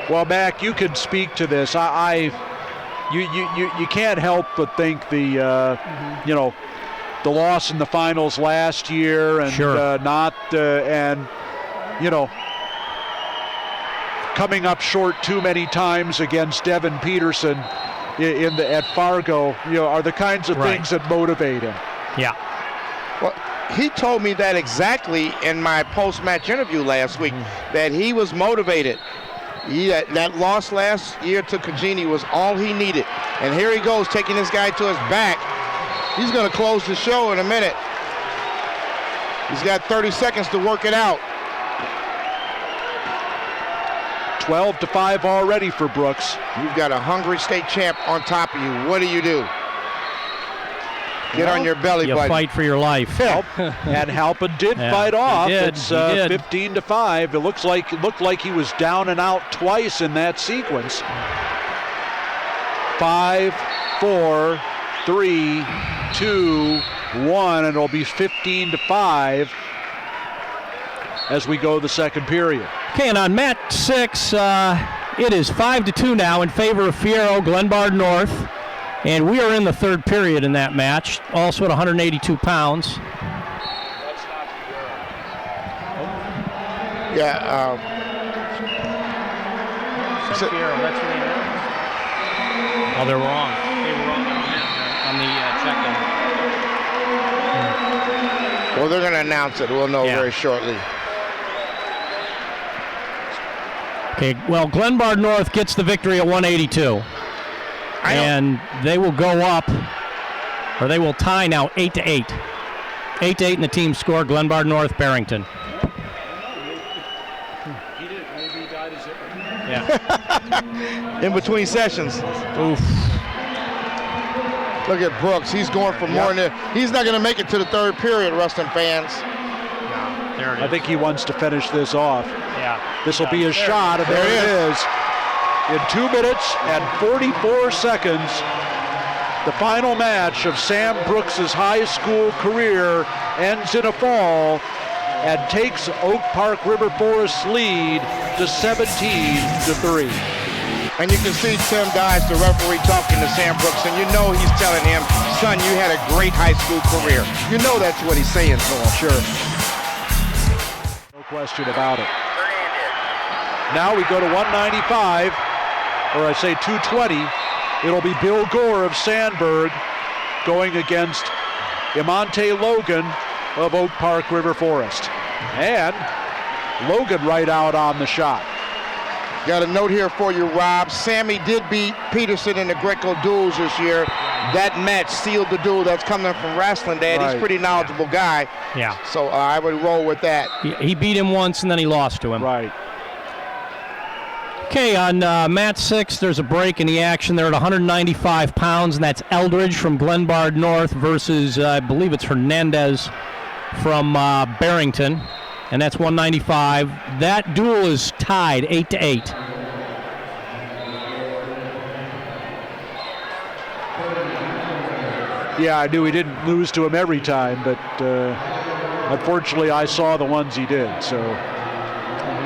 Well, Mac, you could speak to this. You can't help but think the you know, the loss in the finals last year and and you know, coming up short too many times against Devin Peterson at Fargo, you know, are the kinds of things that motivate him. Yeah. Well, he told me that exactly in my post-match interview last week, that he was motivated. That loss last year to Cagini was all he needed. And here he goes, taking this guy to his back. He's going to close the show in a minute. He's got 30 seconds to work it out. 12-5 already for Brooks. You've got a hungry state champ on top of you. What do? Get on your belly button. You fight for your life. And Halpin did fight off. It's 15-5. It looked like he was down and out twice in that sequence. 5, 4, 3, 2, 1, and it'll be 15-5 as we go the second period. Okay, and on mat 6, it is 5-2 now in favor of Fierro, Glenbard North. And we are in the third period in that match, also at 182 pounds. Yeah. Oh, they're wrong. They were wrong on the check-in. Well, they're going to announce it. We'll know very shortly. Okay, well, Glenbard North gets the victory at 182. And they will go up, or they will tie now 8-8. 8-8 in the team score, Glenbard North, Barrington. Maybe he died as Yeah. In between sessions. Oof. Look at Brooks. He's going for more than he's not going to make it to the third period, Ruston fans. There it is. I think he wants to finish this off. Yeah. This will be a shot, and there it is. In 2 minutes and 44 seconds, the final match of Sam Brooks's high school career ends in a fall and takes Oak Park River Forest's lead to 17-3. And you can see Tim Dice, the referee, talking to Sam Brooks, and you know he's telling him, son, you had a great high school career. You know that's what he's saying to him. Sure. No question about it. Now we go to 195. Or I say 220, it'll be Bill Gore of Sandburg going against Imonte Logan of Oak Park River Forest. And Logan right out on the shot. Got a note here for you, Rob. Sammy did beat Peterson in the Greco duels this year. That match sealed the duel. That's coming from Wrestling Dad. He's a pretty knowledgeable guy. Yeah. So I would roll with that. He beat him once and then he lost to him. Right. Okay, on mat 6, there's a break in the action there at 195 pounds, and that's Eldridge from Glenbard North versus, I believe it's Hernandez from Barrington, and that's 195. That duel is tied 8-8. Yeah, I knew he didn't lose to him every time, but unfortunately I saw the ones he did, so.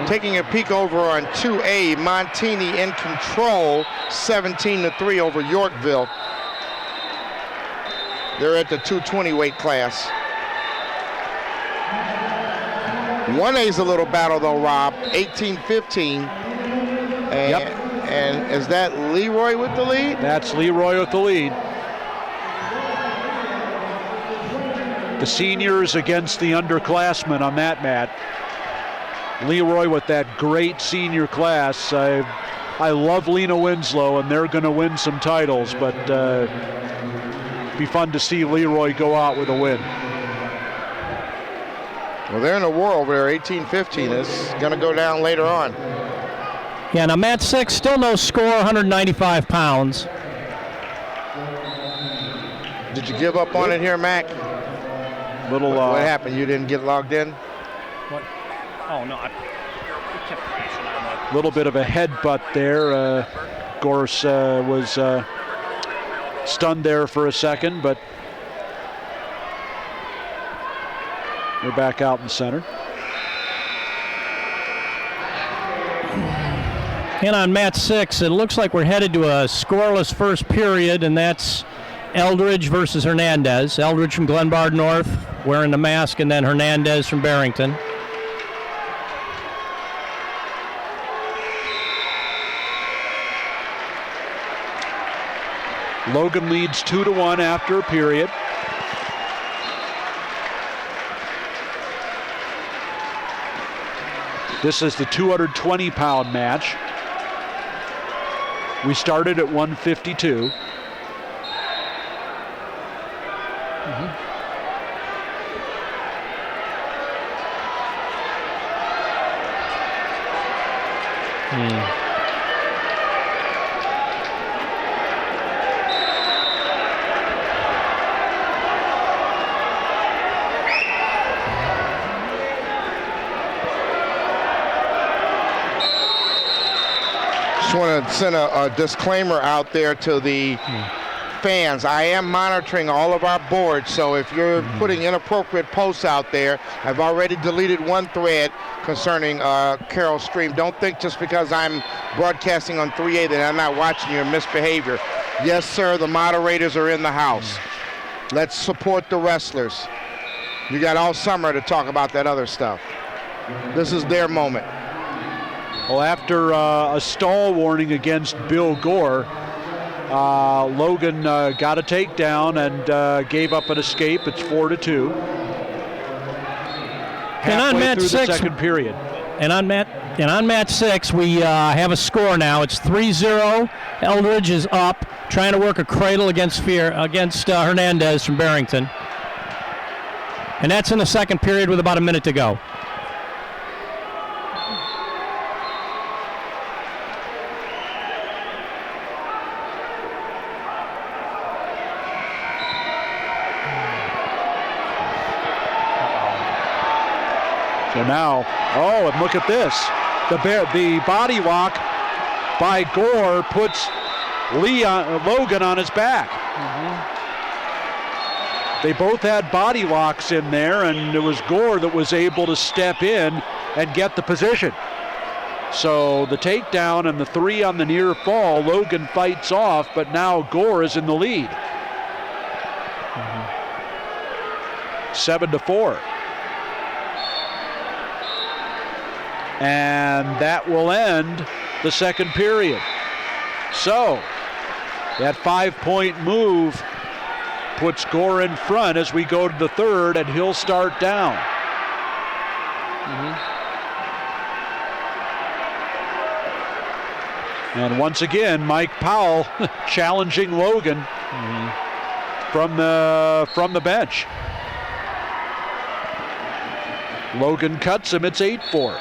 Taking a peek over on 2A, Montini in control, 17-3 over Yorkville. They're at the 220 weight class. 1A's a little battle though, Rob, 18-15. And is that Leroy with the lead? That's Leroy with the lead. The seniors against the underclassmen on that mat. Leroy with that great senior class. I love Lena Winslow, and they're going to win some titles, but be fun to see Leroy go out with a win. Well, they're in a war over there, 18-15. It's going to go down later on. Yeah, now mat 6, still no score, 195 pounds. Did you give up on it here, Mac? What happened? You didn't get logged in? What? Oh, no. I kept crashing on that. Little bit of a headbutt there. Gorse was stunned there for a second, but they're back out in the center. And on mat 6, it looks like we're headed to a scoreless first period, and that's Eldridge versus Hernandez. Eldridge from Glenbard North wearing the mask, and then Hernandez from Barrington. Logan leads 2-1 after a period. This is the 220-pound match. We started at 152. Just want to send a disclaimer out there to the fans. I am monitoring all of our boards, so if you're putting inappropriate posts out there, I've already deleted one thread concerning Carroll's stream. Don't think just because I'm broadcasting on 3A that I'm not watching your misbehavior. Yes, sir, the moderators are in the house. Let's support the wrestlers. You got all summer to talk about that other stuff. This is their moment. Well, after a stall warning against Bill Gore, Logan got a takedown and gave up an escape. It's 4-2. Halfway through the second period. And on match 6, we have a score now. It's 3-0. Eldridge is up, trying to work a cradle against Hernandez from Barrington. And that's in the second period with about a minute to go. So now, and look at this. The body lock by Gore puts Logan on his back. They both had body locks in there, and it was Gore that was able to step in and get the position. So the takedown and the 3 on the near fall, Logan fights off, but now Gore is in the lead. 7-4. And that will end the second period. So that 5-point move puts Gore in front as we go to the third, and he'll start down. And once again, Mike Powell challenging Logan from the bench. Logan cuts him. It's 8-4.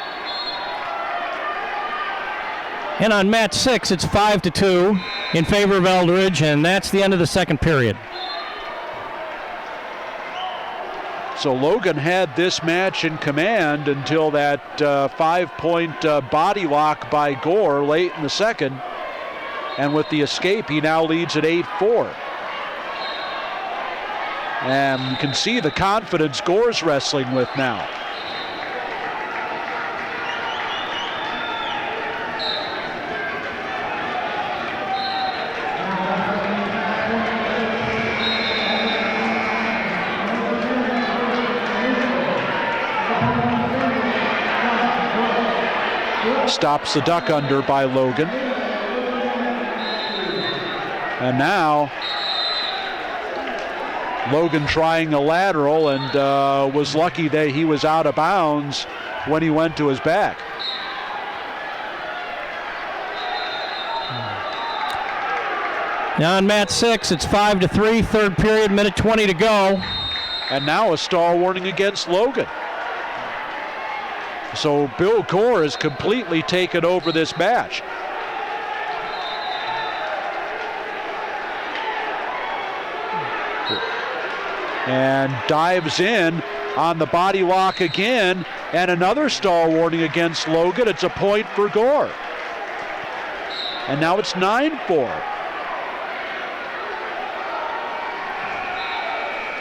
And on match 6, it's 5-2 in favor of Eldridge, and that's the end of the second period. So Logan had this match in command until that 5-point body lock by Gore late in the second. And with the escape, he now leads at 8-4. And you can see the confidence Gore's wrestling with now. Stops the duck under by Logan. And now Logan trying a lateral and was lucky that he was out of bounds when he went to his back. Now on match 6, it's 5-3, third period, minute 20 to go. And now a stall warning against Logan. So Bill Gore has completely taken over this match. And dives in on the body lock again, and another stall warning against Logan. It's a point for Gore. And now it's 9-4.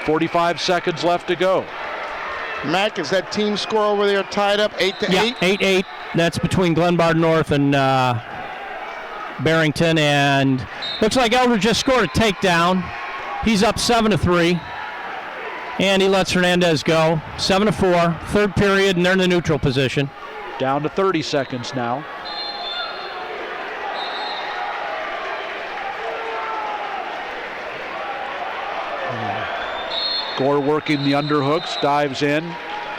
45 seconds left to go. Mac, is that team score over there tied up 8-8? Yeah, 8-8. That's between Glenbard North and Barrington. And looks like Eldridge just scored a takedown. He's up 7-3. And he lets Hernandez go. 7-4, third period, and they're in the neutral position. Down to 30 seconds now. Gore working the underhooks, dives in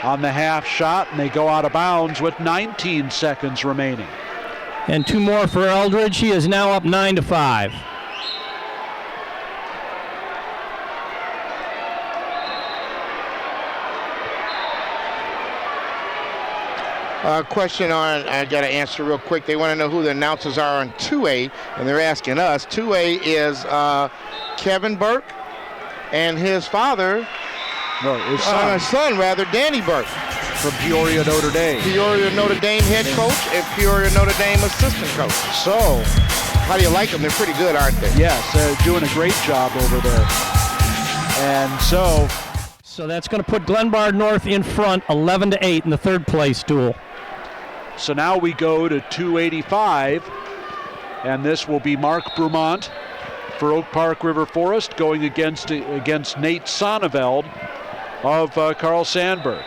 on the half shot, and they go out of bounds with 19 seconds remaining. And 2 more for Eldridge. He is now up 9-5. Question on, I got to answer real quick. They want to know who the announcers are on 2A, and they're asking us. 2A is Kevin Burke and his father, No, his son, Danny Burke. from Peoria, Notre Dame. Peoria Notre Dame head coach and Peoria Notre Dame assistant coach. So, how do you like them? They're pretty good, aren't they? Yes, doing a great job over there. And so that's going to put Glenbard North in front, 11-8 in the third place duel. So now we go to 285, and this will be Mark Brumont for Oak Park River Forest going against Nate Sonneveld of Carl Sandburg.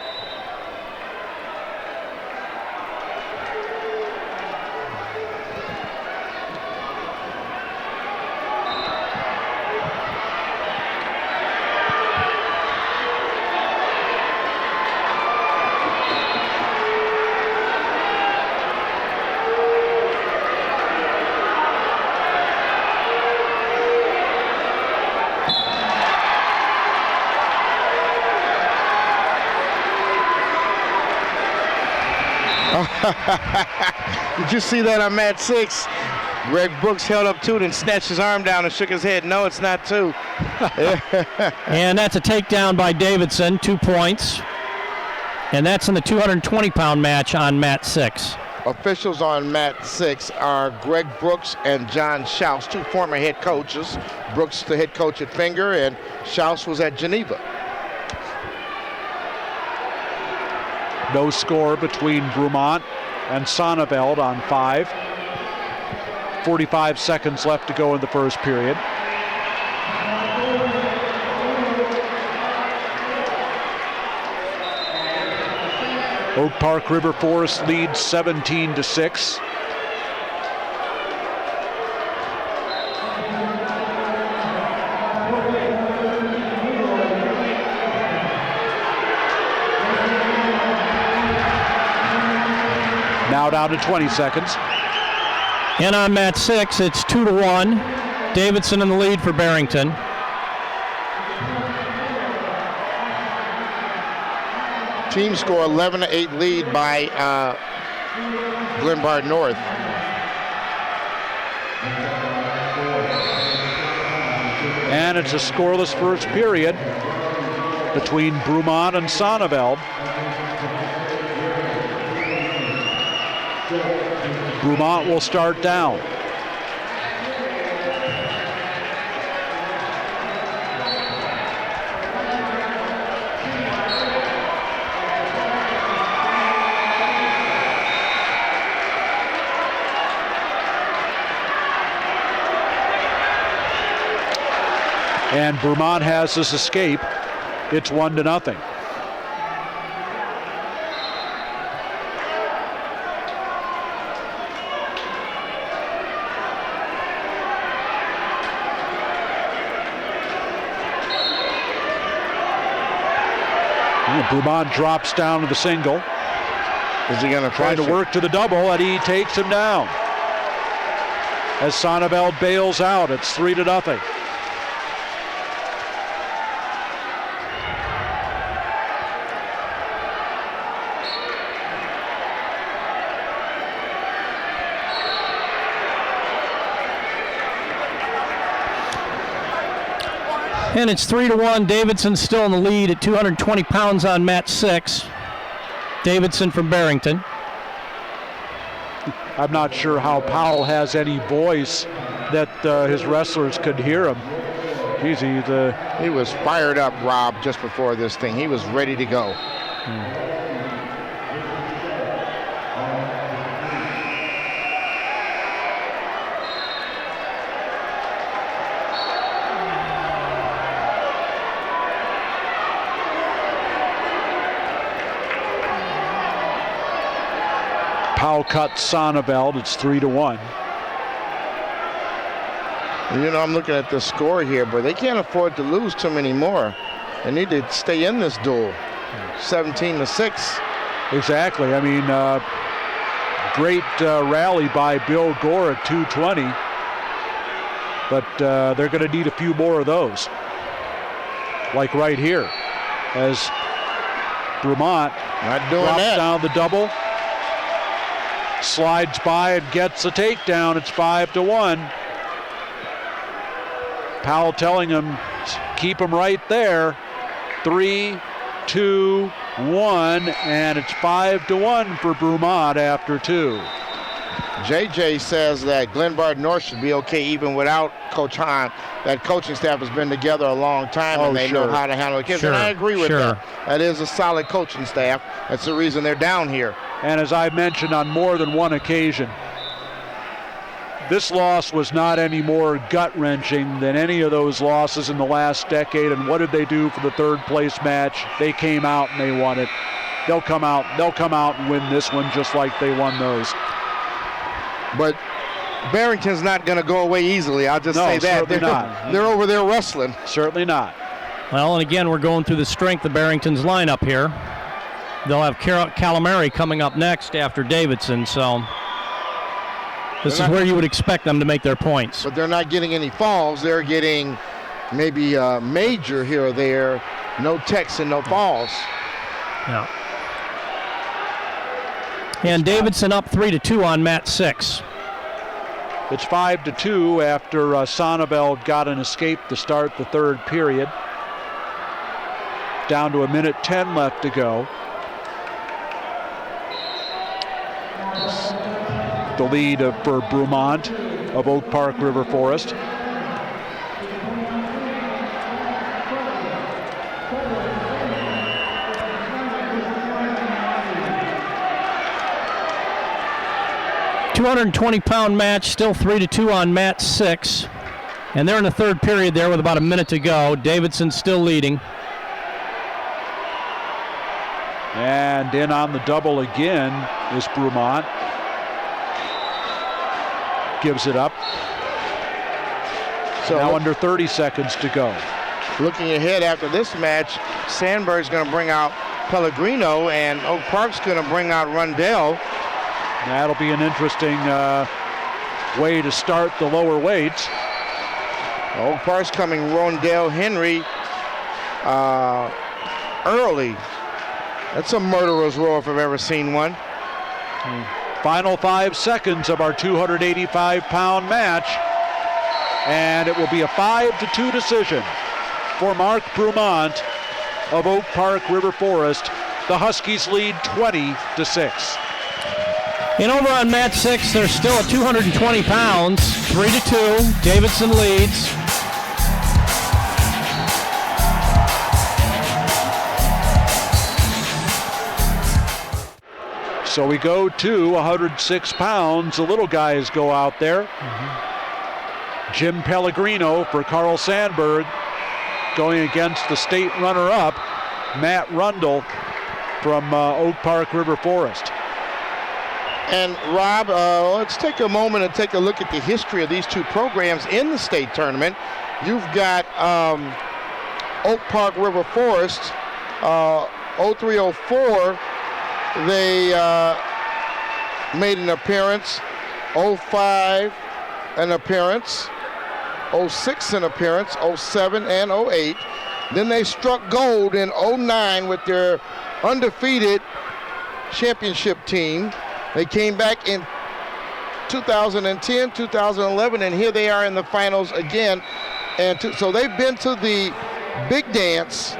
Did you see that on mat 6? Greg Brooks held up 2 and snatched his arm down and shook his head. No, it's not 2. And that's a takedown by Davidson, 2 points. And that's in the 220-pound match on mat 6. Officials on mat 6 are Greg Brooks and John Schaus, 2 former head coaches. Brooks, the head coach at Finger, and Schaus was at Geneva. No score between Brumont and Sonneveld on 5. 45 seconds left to go in the first period. Oak Park River Forest leads 17-6. Now down to 20 seconds. And on mat 6, it's 2-1. Davidson in the lead for Barrington. Team score 11-8 lead by Glenbard North. And it's a scoreless first period between Brumont and Sonneveld. Brumont will start down. And Brumont has this escape. It's 1-0. Brumont drops down to the single. Is he going to try to work to the double, and he takes him down. As Sonneveld bails out, it's 3-0. And it's 3-1. Davidson still in the lead at 220 pounds on mat 6. Davidson from Barrington. I'm not sure how Powell has any voice that his wrestlers could hear him. He was fired up, Rob, just before this thing. He was ready to go. Powell cuts Sonneveld. It's 3-1. You know, I'm looking at the score here, but they can't afford to lose too many more. They need to stay in this duel. 17-6. Exactly. I mean, Great rally by Bill Gore at 220. But they're going to need a few more of those. Like right here, as Brumont Not doing drops that. down the double, slides by and gets a takedown. It's 5-1. Powell telling him, keep him right there. 3, 2, 1, and it's 5-1 for Brumont after 2. JJ says that Glenbard North should be okay even without Coach Hahn. That coaching staff has been together a long time and they know how to handle the kids. And I agree with that. That is a solid coaching staff. That's the reason they're down here. And as I mentioned on more than one occasion, this loss was not any more gut-wrenching than any of those losses in the last decade. And what did they do for the third place match? They came out and they won it. They'll come out and win this one just like they won those. But Barrington's not going to go away easily. I'll just say that. They're over there wrestling. Certainly not. Well, and again, we're going through the strength of Barrington's lineup here. They'll have Calamari coming up next after Davidson, so this is where you would expect them to make their points. But they're not getting any falls. They're getting maybe a major here or there. No techs and no falls. Yeah. And Davidson up 3-2 on mat 6. It's 5-2 after Sonneveld got an escape to start the third period. Down to 1:10 left to go. The lead for Brumont of Oak Park River Forest. £220 match, still 3-2 on mat 6. And they're in the third period there with about a minute to go. Davidson still leading. And in on the double again is Brumont. Gives it up. So now under 30 seconds to go. Looking ahead after this match, Sandburg's going to bring out Pellegrino and Oak Park's going to bring out Rundell. That'll be an interesting way to start the lower weights. Oak Park's coming Rondell Henry early. That's a murderer's row if I've ever seen one. Final 5 seconds of our 285-pound match. And it will be a 5-2 decision for Mark Brumont of Oak Park River Forest. The Huskies lead 20-6. And over on mat 6, they're still at 220 pounds, 3-2. Davidson leads. So we go to 106 pounds. The little guys go out there. Jim Pellegrino for Carl Sandburg going against the state runner-up, Matt Rundle from Oak Park River Forest. And Rob, let's take a moment and take a look at the history of these two programs in the state tournament. You've got Oak Park River Forest, 03-04. They made an appearance. 05 an appearance. 06 an appearance. 07 and 08. Then they struck gold in 09 with their undefeated championship team. They came back in 2010, 2011, and here they are in the finals again. And so they've been to the big dance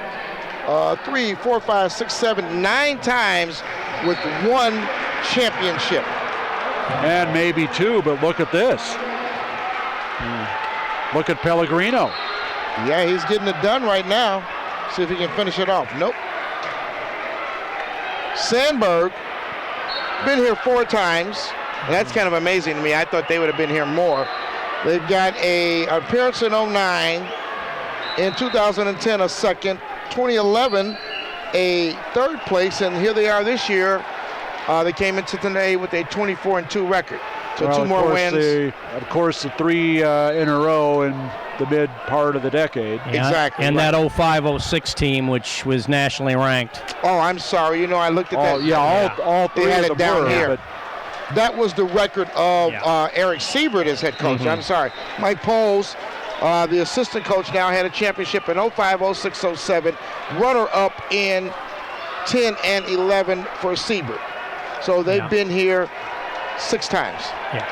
3, 4, 5, 6, 7, 9 times with one championship. And maybe 2, but look at this. Look at Pellegrino. Yeah, he's getting it done right now. See if he can finish it off. Nope. Sandburg, been here 4 times. That's kind of amazing to me. I thought they would have been here more. They've got a appearance in 09, in 2010 a second, 2011 a third place, and here they are this year. They came into today with a 24-2 record. So well, 2 more wins. Of course, the 3 in a row in the mid part of the decade. Yeah, exactly. And right. That 05-06 team, which was nationally ranked. Oh, I'm sorry. You know, I looked at that. Yeah, all 3 had of it them down were, here. But That was the record of Eric Siebert as head coach. I'm sorry. Mike Poles, the assistant coach now, had a championship in 05, 06, 07, runner-up in 10 and 11 for Siebert. So they've been here 6 times. Yeah.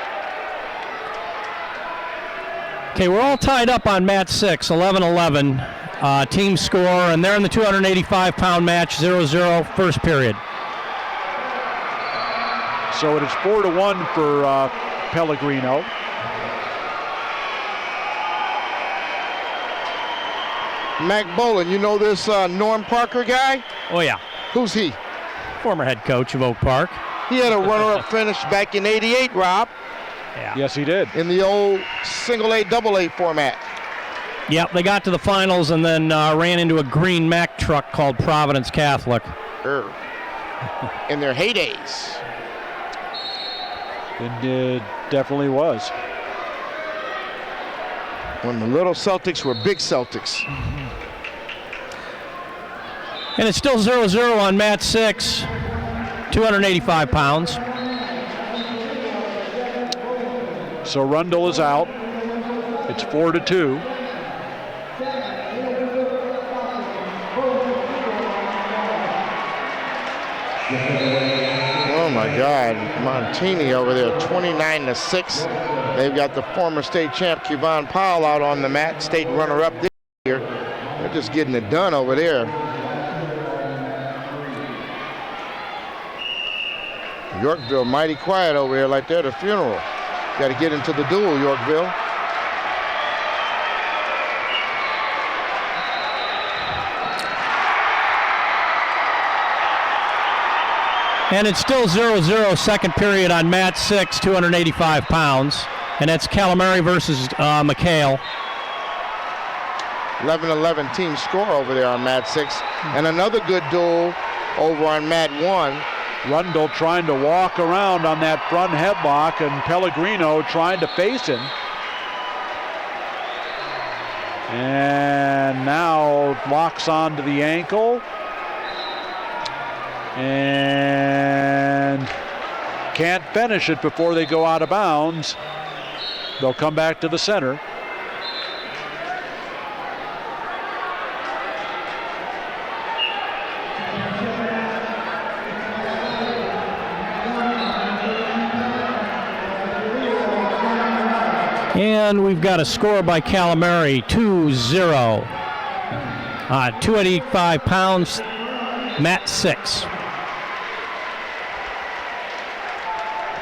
Okay, we're all tied up on match 6, 11-11 team score, and they're in the 285-pound match, 0-0 first period. So it is 4-1 for Pellegrino. Mac Boland, you know this Norm Parker guy? Oh, yeah. Who's he? Former head coach of Oak Park. He had a runner-up finish back in '88, Rob. Yeah. Yes, he did. In the old single-A, double-A format. Yep, they got to the finals and then ran into a green Mack truck called Providence Catholic. In their heydays. It definitely was. When the little Celtics were big Celtics. And it's still 0-0 on match 6, 285 pounds. So Rundle is out. It's 4-2. Oh my God, Montini over there, 29-6. They've got the former state champ Kevon Powell out on the mat, state runner-up this year. They're just getting it done over there. Yorkville mighty quiet over here, like they're at a funeral. Got to get into the duel, Yorkville. And it's still 0-0 second period on match 6, 285 pounds. And that's Calamari versus McHale. 11-11 team score over there on mat 6. And another good duel over on mat 1. Rundle trying to walk around on that front headlock, and Pellegrino trying to face him. And now locks onto the ankle. And can't finish it before they go out of bounds. They'll come back to the center. And we've got a score by Calamari, 2-0. 285 pounds, mat 6.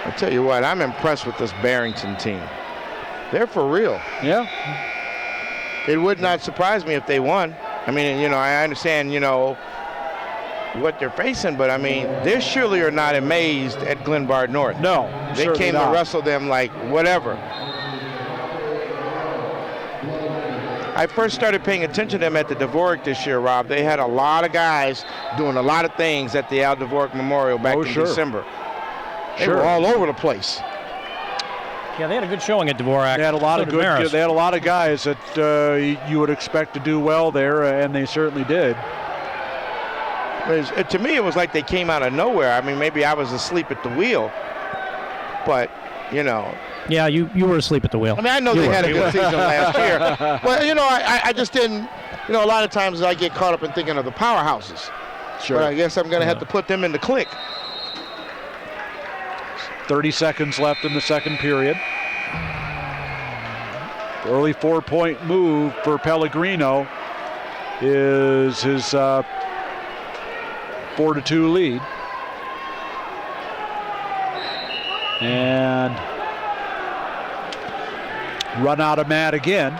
I'll tell you what, I'm impressed with this Barrington team. They're for real. Yeah. It would not surprise me if they won. I mean, you know, I understand, you know, what they're facing, but I mean, they surely are not amazed at Glenbard North. No, they came to wrestle them like whatever. I first started paying attention to them at the Dvorak this year, Rob. They had a lot of guys doing a lot of things at the Al Dvorak Memorial back in December. They were all over the place. Yeah, they had a good showing at Dvorak. They had a lot of good. They had a lot of guys that you would expect to do well there, and they certainly did. To me, it was like they came out of nowhere. I mean, maybe I was asleep at the wheel, but you know. Yeah, you were asleep at the wheel. I mean, I know they had a good season last year. But, you know, I just didn't, you know, a lot of times I get caught up in thinking of the powerhouses. Sure. But I guess I'm going to have to put them in the clique. 30 seconds left in the second period. Early 4-point move for Pellegrino is his 4-2 lead. And run out of mat again.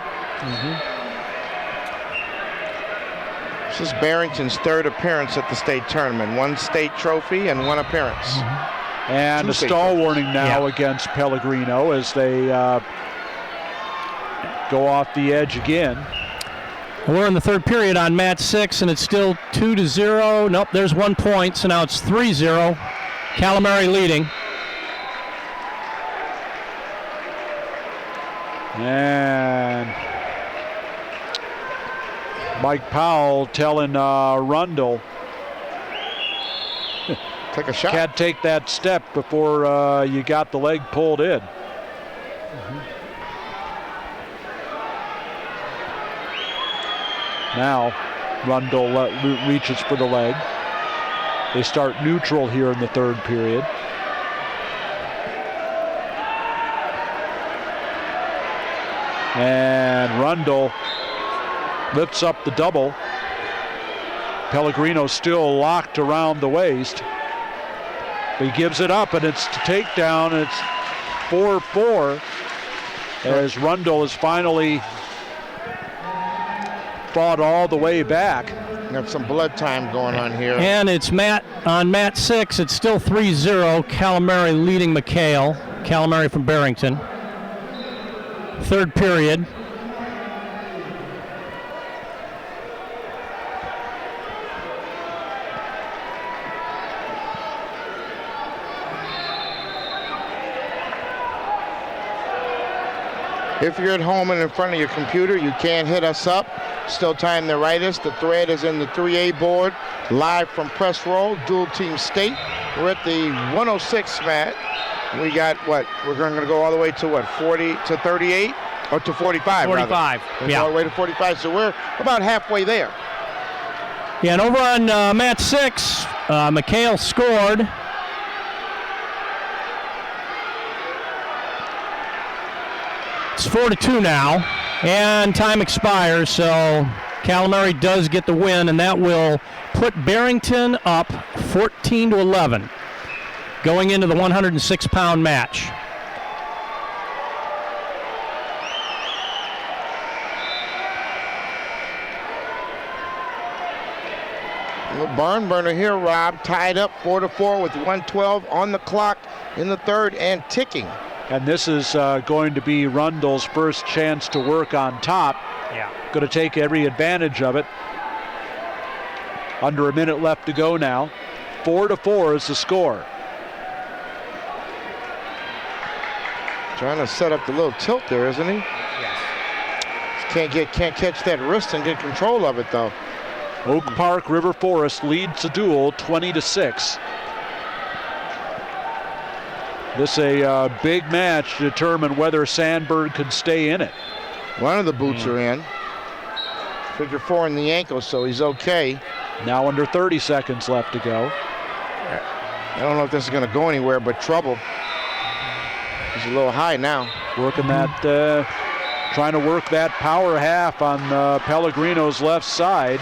This is Barrington's third appearance at the state tournament. 1 state trophy and 1 appearance. And a stall warning now against Pellegrino as they go off the edge again. We're in the third period on match 6, and it's still 2-0. Nope, there's 1 point, so now it's 3-0. Calamari leading. And Mike Powell telling Rundle. Tell Take a shot. Can't take that step before you got the leg pulled in. Now Rundle reaches for the leg. They start neutral here in the third period. And Rundle lifts up the double. Pellegrino still locked around the waist. He gives it up, and it's the takedown, and it's 4-4 as Rundle has finally fought all the way back. Got some blood time going on here. And it's Matt on mat 6. It's still 3-0. Calamari leading McHale. Calamari from Barrington. Third period. If you're at home and in front of your computer, you can hit us up. Still time to write us. The thread is in the 3A board, live from Press Row, Dual Team State. We're at the 106 mat. We got what? We're going to go all the way to what? 40 to 38 or to 45? 45. Rather. Yeah. All the way to 45. So we're about halfway there. Yeah, and over on mat 6, McHale scored. It's 4-2 now, and time expires, so Calamari does get the win, and that will put Barrington up 14-11 going into the 106-pound match. Barn burner here, Rob, tied up 4-4 with 1:12 on the clock in the third and ticking. And this is going to be Rundle's first chance to work on top. Yeah. Going to take every advantage of it. Under a minute left to go now. 4-4 is the score. Trying to set up the little tilt there, isn't he? Yes. Can't catch that wrist and get control of it though. Oak Park River Forest leads the duel 20-6. This is a big match to determine whether Sandburg can stay in it. One of the boots are in. Figure 4 in the ankle, so he's okay. Now under 30 seconds left to go. I don't know if this is going to go anywhere, but trouble. He's a little high now. Working that, trying to work that power half on Pellegrino's left side.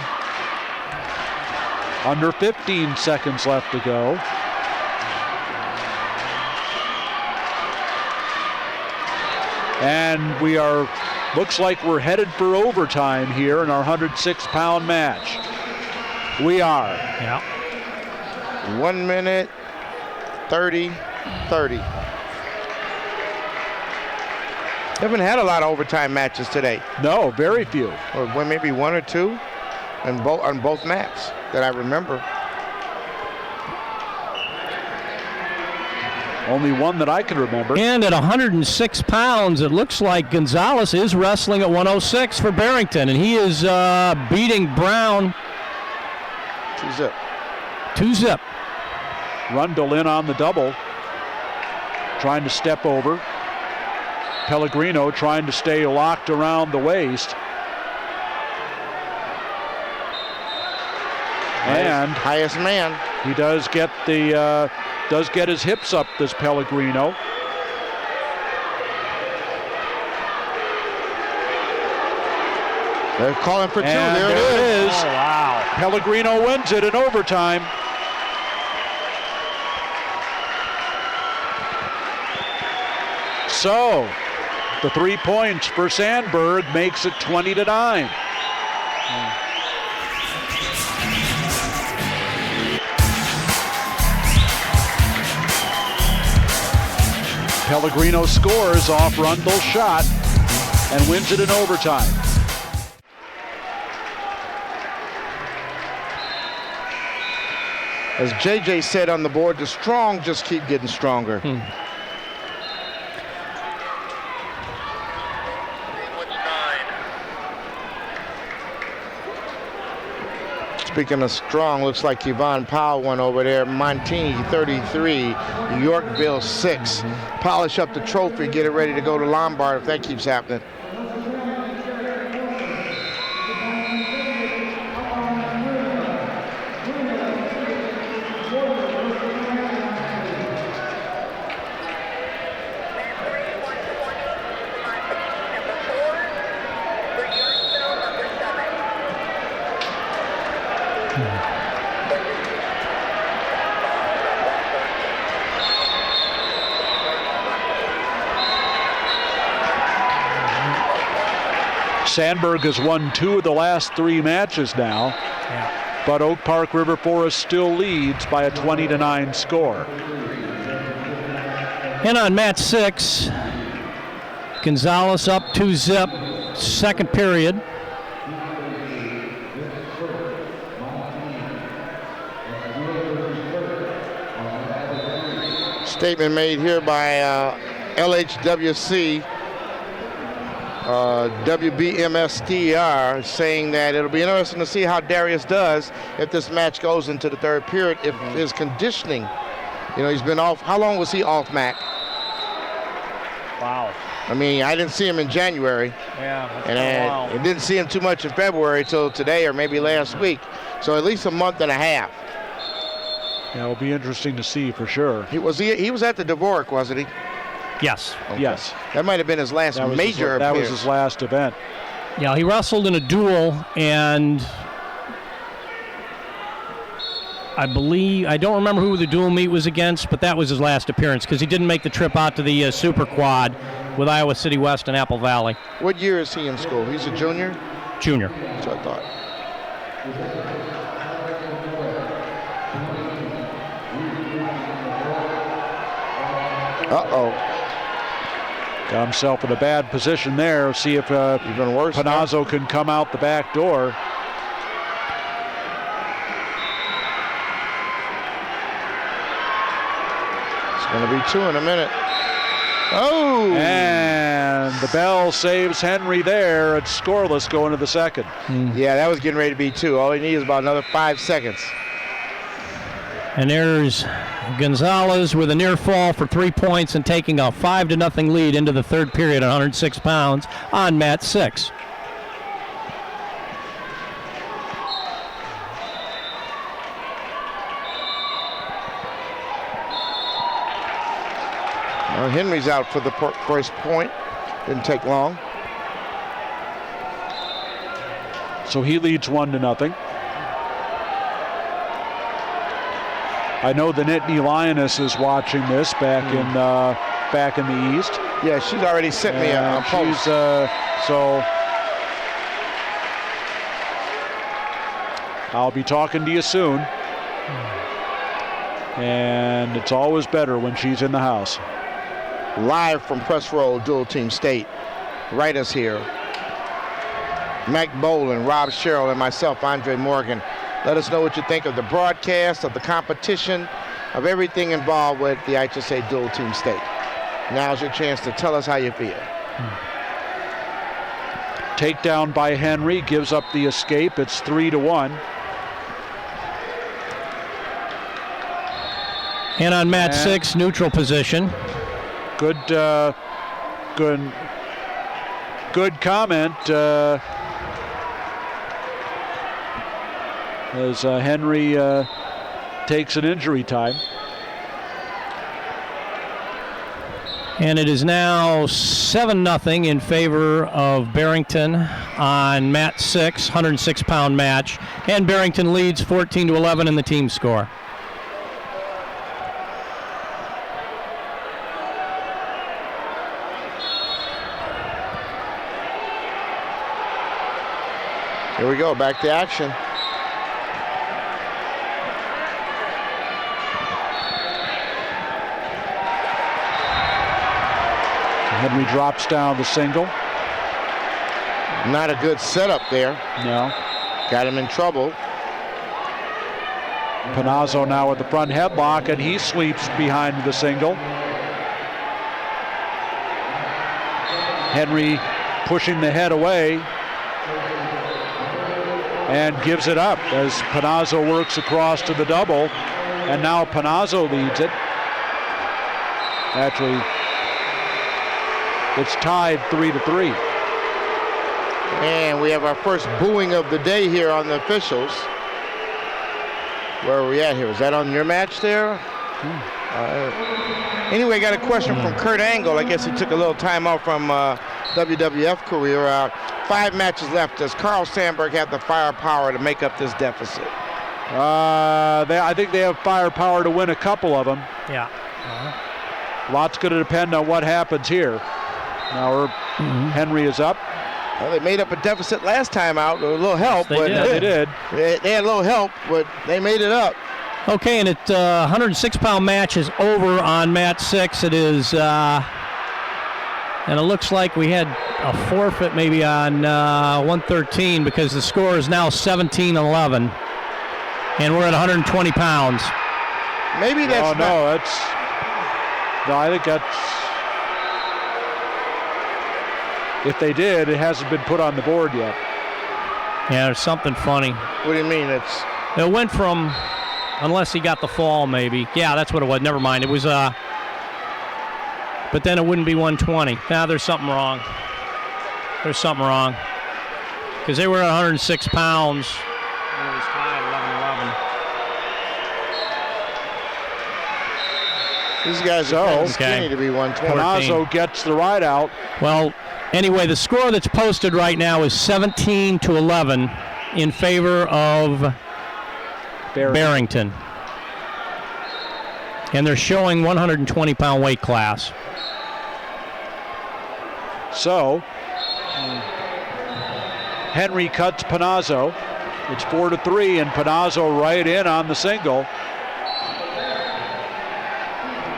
Under 15 seconds left to go. And looks like we're headed for overtime here in our 106-pound match. We are. Yeah. 1 minute, 30. Haven't had a lot of overtime matches today. No, very few. Or maybe one or two on both mats that I remember. Only one that I can remember. And at 106 pounds, it looks like Gonzalez is wrestling at 106 for Barrington, and he is beating Brown 2-zip. 2-zip. Rundle in on the double, trying to step over. Pellegrino trying to stay locked around the waist. And highest man. He does get his hips up, this Pellegrino. They're calling for two. And there it is. Oh, wow. Pellegrino wins it in overtime. So, the 3 points for Sandburg makes it 20-9. Pellegrino scores off Rundle's shot and wins it in overtime. As JJ said on the board, the strong just keep getting stronger. Speaking of strong, looks like Yvonne Powell went over there. Montini 33, Yorkville 6. Polish up the trophy, get it ready to go to Lombard if that keeps happening. Sandburg has won 2 of the last 3 matches now, but Oak Park River Forest still leads by a 20-9 score. And on match 6, Gonzalez up 2-0, second period. Statement made here by LHWC. WBMSTR saying that it'll be interesting to see how Darius does if this match goes into the third period, if his conditioning, he's been off. How long was he off, Mac? Wow. I mean, I didn't see him in January. Yeah, and I didn't see him too much in February till today or maybe last week. So at least a month and a half. Yeah, it'll be interesting to see for sure. He was at the Dvorak, wasn't he? Yes. Okay. Yes. That might have been his last major appearance. That was his last event. Yeah, he wrestled in a duel, and I don't remember who the dual meet was against, but that was his last appearance because he didn't make the trip out to the Super Quad with Iowa City West and Apple Valley. What year is he in school? He's a junior? Junior. That's what I thought. Uh-oh. Got himself in a bad position there. See if even worse Panazzo can come out the back door. It's going to be 2 in a minute. Oh! And the bell saves Henry there. It's scoreless going to the second. Yeah, that was getting ready to be 2. All he needs is about another 5 seconds. And there's Gonzalez with a near fall for 3 points and taking a 5-0 lead into the third period at 106 pounds on mat 6. Well, Henry's out for the first point. Didn't take long. So he leads 1-0. I know the Nittany Lioness is watching this back in the East. Yeah, she's already sent me a post. So I'll be talking to you soon. And it's always better when she's in the house. Live from Press Road, Dual Team State. Write us here. Mac Boland, Rob Sherrill, and myself, Andre Morgan. Let us know what you think of the broadcast, of the competition, of everything involved with the IHSA Dual Team State. Now's your chance to tell us how you feel. Takedown by Henry gives up the escape. It's 3-1. And on mat 6, neutral position. Good comment. As Henry takes an injury time. And it is now 7-0 in favor of Barrington on mat 6, 106-pound match. And Barrington leads 14-11 in the team score. Here we go, back to action. Henry drops down the single. Not a good setup there. No. Got him in trouble. Panazzo now with the front headlock, and he sweeps behind the single. Henry pushing the head away. and gives it up as Panazzo works across to the double. And now Panazzo leads it. Actually, it's tied 3-3. And we have our first booing of the day here on the officials. Where are we at here? Is that on your match there? Anyway, I got a question from Kurt Angle. I guess he took a little time off from WWF career. 5 matches left. Does Carl Sandburg have the firepower to make up this deficit? I think they have firepower to win a couple of them. Yeah. Lots going to depend on what happens here. Now Henry is up. Well, they made up a deficit last time out with a little help. Yes, They did. They had a little help, but they made it up. Okay, and 106-pound match is over on match 6. It is, and it looks like we had a forfeit maybe on 113 because the score is now 17-11, and we're at 120 pounds. Maybe that's No, I think that's. If they did, it hasn't been put on the board yet. Yeah, there's something funny. What do you mean? It went from, unless he got the fall, maybe. Yeah, that's what it was. Never mind. It was, but then it wouldn't be 120. Now there's something wrong. There's something wrong. Because they were at 106 pounds. And it was tied 11-11. These guys are kind of skinny to be 120. Panazzo gets the ride out. Well, anyway, the score that's posted right now is 17-11 in favor of Barrington. And they're showing 120-pound weight class. So, Henry cuts Panazzo. It's 4-3, and Panazzo right in on the single.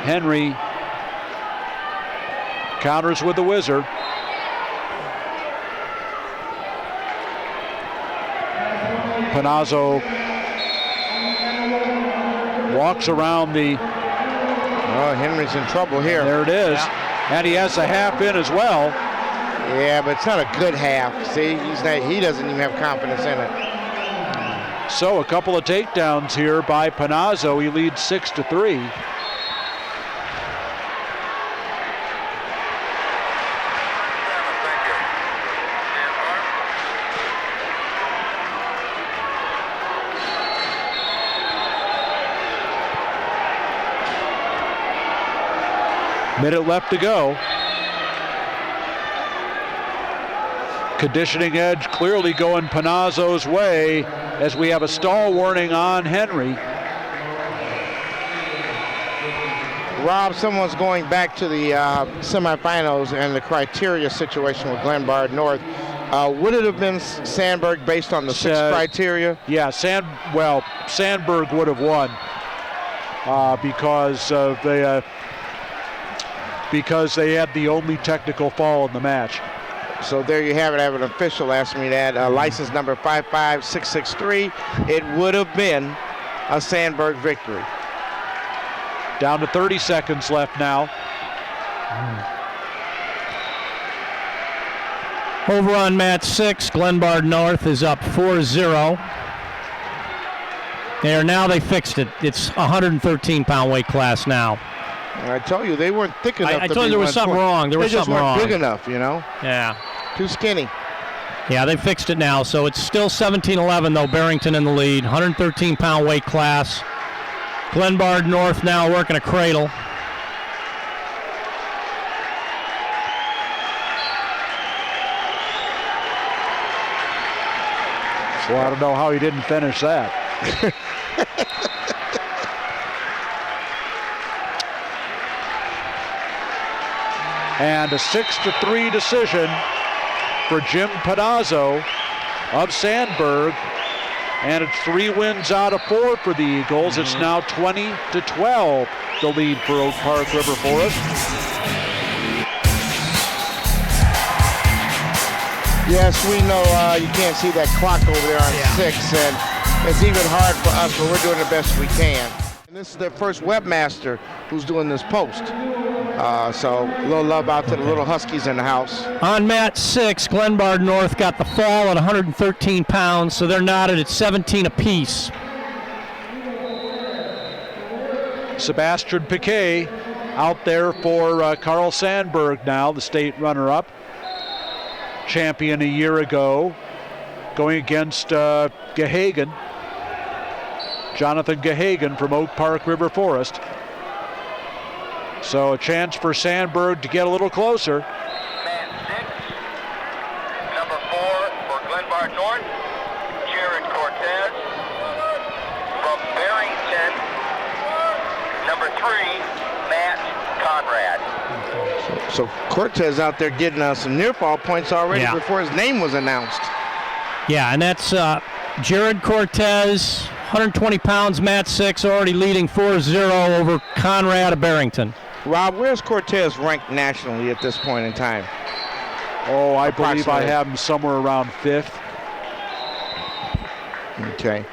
Henry counters with the whizzer. Panazzo walks around the. Oh, Henry's in trouble here. There it is. Yeah. And he has a half in as well. Yeah, but it's not a good half. See, he doesn't even have confidence in it. So a couple of takedowns here by Panazzo. He leads 6-3. Minute left to go. Conditioning edge clearly going Panazzo's way as we have a stall warning on Henry. Rob, someone's going back to the semifinals and the criteria situation with Glenbard North. Would it have been Sandburg based on the 6 criteria? Yeah, Sandburg would have won because they had the only technical foul in the match. So there you have it. I have an official asked me that. License number 55663. It would have been a Sandburg victory. Down to 30 seconds left now. Over on match 6, Glenbard North is up 4-0. They fixed it. It's 113-pound weight class now. I told you they weren't thick enough. I told you there was something wrong. They just weren't big enough, you know. Yeah. Too skinny. Yeah, they fixed it now. So it's still 17-11 though. Barrington in the lead. 113-pound weight class. Glenbard North now working a cradle. Well, I don't know how he didn't finish that. And a 6-3 decision for Jim Panazzo of Sandburg. And it's 3 wins out of 4 for the Eagles. It's now 20-12, the lead for Oak Park River Forest. Yes, we know you can't see that clock over there on 6, and it's even hard for us, but we're doing the best we can. And this is their first webmaster who's doing this post. So a little love out to the little Huskies in the house. On mat 6, Glenbard North got the fall at 113 pounds, so they're knotted at 17 apiece. Sebastian Piquet out there for Carl Sandburg now, the state runner-up. Champion a year ago, going against Gahagan. Jonathan Gahagan from Oak Park River Forest. So a chance for Sandburg to get a little closer. Man 6, number 4 for Glenbard North, Jared Cortez. From Barrington, number 3, Matt Conrad. So Cortez out there getting some near fall points already before his name was announced. Yeah, and that's Jared Cortez, 120 pounds, mat 6, already leading 4-0 over Conrad of Barrington. Rob, where's Cortez ranked nationally at this point in time? Oh, I believe I have him somewhere around 5th. Okay.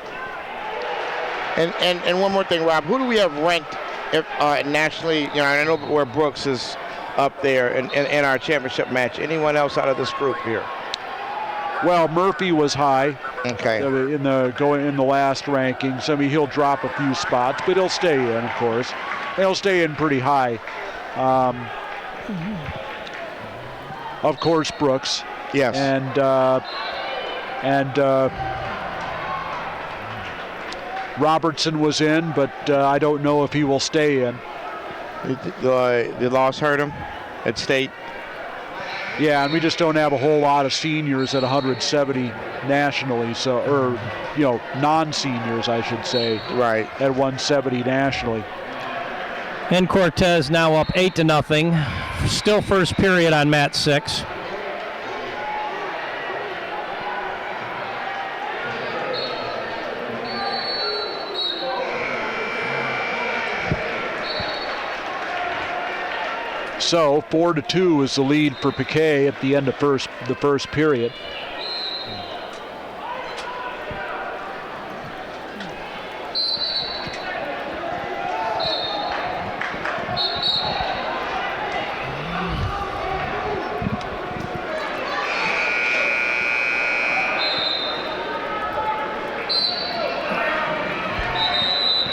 And one more thing, Rob, who do we have ranked nationally? You know, I know where Brooks is up there in our championship match. Anyone else out of this group here? Well, Murphy was high. Okay. In the last rankings. I mean, he'll drop a few spots, but he'll stay in, of course. He'll stay in pretty high. Of course, Brooks. Yes. And Robertson was in, but I don't know if he will stay in. The loss hurt him at state. Yeah, and we just don't have a whole lot of seniors at 170 nationally, non-seniors, I should say. Right. At 170 nationally. And Cortez now up 8-0. Still first period on mat 6. So 4-2 is the lead for Piquet at the end of the first period.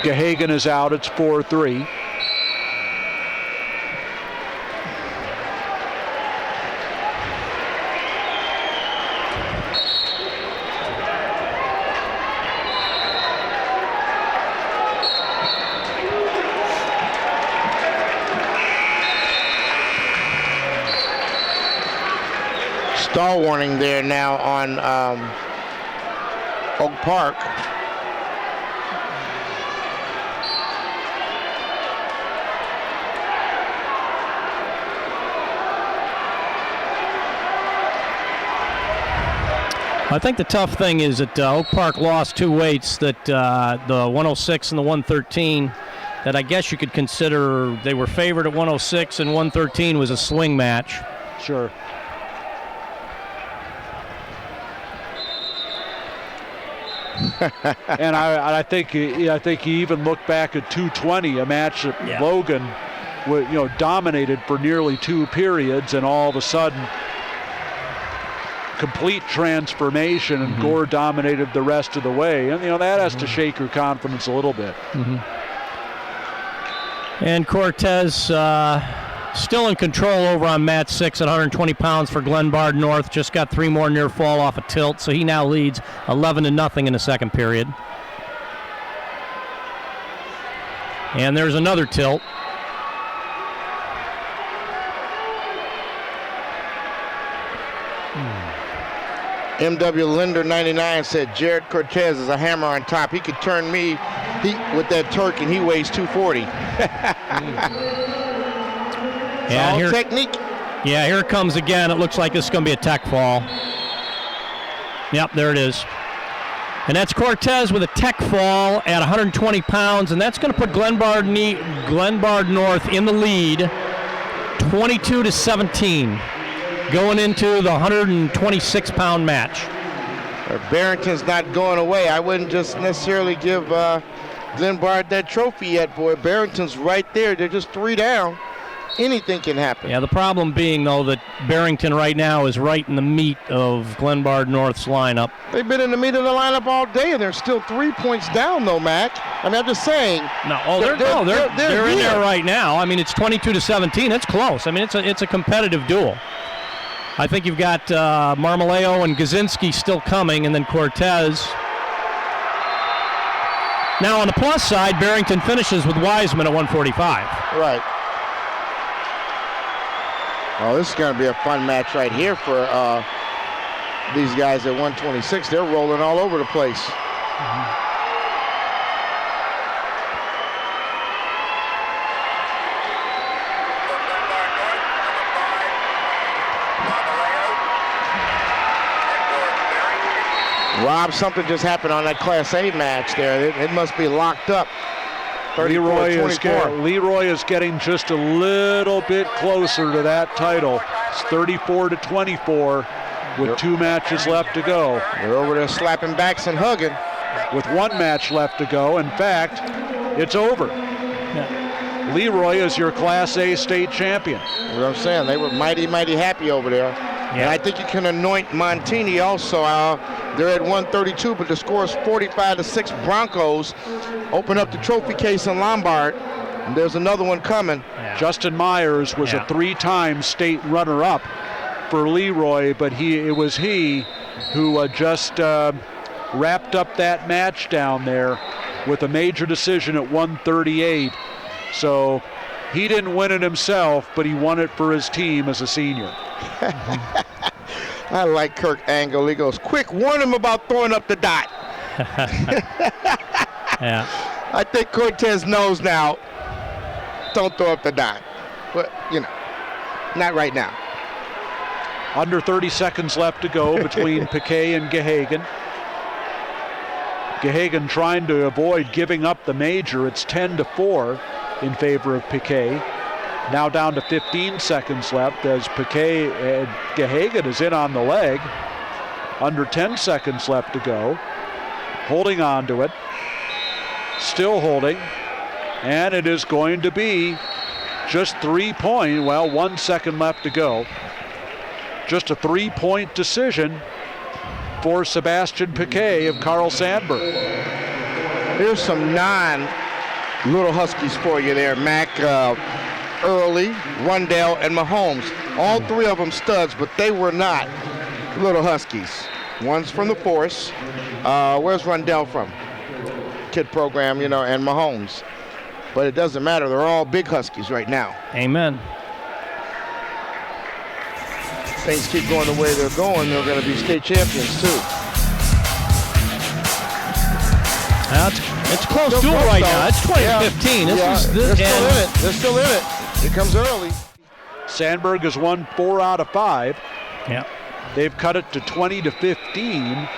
Gahagan is out. It's 4-3. Stall warning there now on Oak Park. I think the tough thing is that Oak Park lost 2 weights, that the 106 and the 113, that I guess you could consider they were favored at 106 and 113 was a swing match. Sure. And I think you even look back at 220, a match that Logan, dominated for nearly 2 periods, and all of a sudden, complete transformation, and Gore dominated the rest of the way, and that has to shake your confidence a little bit. And Cortez still in control over on mat 6 at 120 pounds for Glenbard North. Just got 3 more near fall off a tilt, so he now leads 11-0 in the second period. And there's another tilt. M.W. Linder 99 said Jared Cortez is a hammer on top. He could turn me with that Turk, and he weighs 240. Yeah, all technique. Yeah, here it comes again. It looks like this is going to be a tech fall. Yep, there it is. And that's Cortez with a tech fall at 120 pounds, and that's going to put Glenbard North in the lead, 22-17. Going into the 126-pound match. Barrington's not going away. I wouldn't just necessarily give Glenbard that trophy yet, boy. Barrington's right there. They're just 3 down. Anything can happen. Yeah, the problem being, though, that Barrington right now is right in the meat of Glenbard North's lineup. They've been in the meat of the lineup all day, and they're still 3 points down, though, Mac. I mean, I'm just saying. They're in there right now. I mean, it's 22-17. It's close. I mean, it's a competitive duel. I think you've got Marmoleo and Gazinski still coming, and then Cortez. Now, on the plus side, Barrington finishes with Wiseman at 145. Right. Oh, this is going to be a fun match right here for these guys at 126. They're rolling all over the place. Rob, something just happened on that Class A match there. It must be locked up. Leroy is getting just a little bit closer to that title. It's 34-24 with 2 matches left to go. They're over there slapping backs and hugging. With 1 match left to go. In fact, it's over. Yeah. Leroy is your Class A state champion. You know what I'm saying? They were mighty, mighty happy over there. Yeah. And I think you can anoint Montini also. They're at 132, but the score is 45-6 Broncos. Open up the trophy case in Lombard. And there's another one coming. Yeah. Justin Myers was a 3-time state runner-up for Leroy, but it was he who just wrapped up that match down there with a major decision at 138. So he didn't win it himself, but he won it for his team as a senior. I like Kirk Angle. He goes, quick, warn him about throwing up the dot. Yeah. I think Cortez knows now. Don't throw up the dot. But, not right now. Under 30 seconds left to go between Piquet and Gahagan. Gahagan trying to avoid giving up the major. It's 10-4 in favor of Piquet. Now down to 15 seconds left as Piquet and Gahagan is in on the leg. Under 10 seconds left to go. Holding on to it. Still holding. And it is going to be just 3 point. Well, 1 second left to go. Just a 3-point decision for Sebastian Piquet of Carl Sandburg. Here's some non-Little Huskies for you there, Mac. Early, Rundell, and Mahomes. All 3 of them studs, but they were not Little Huskies. One's from the Force. Where's Rundell from? Kid program, and Mahomes. But it doesn't matter. They're all big Huskies right now. Amen. Things keep going the way they're going, they're going to be state champions, too. It's close duel right now. It's 2015. They're still in it. It comes early. Sandburg has won 4 out of 5. Yeah. They've cut it to 20-15.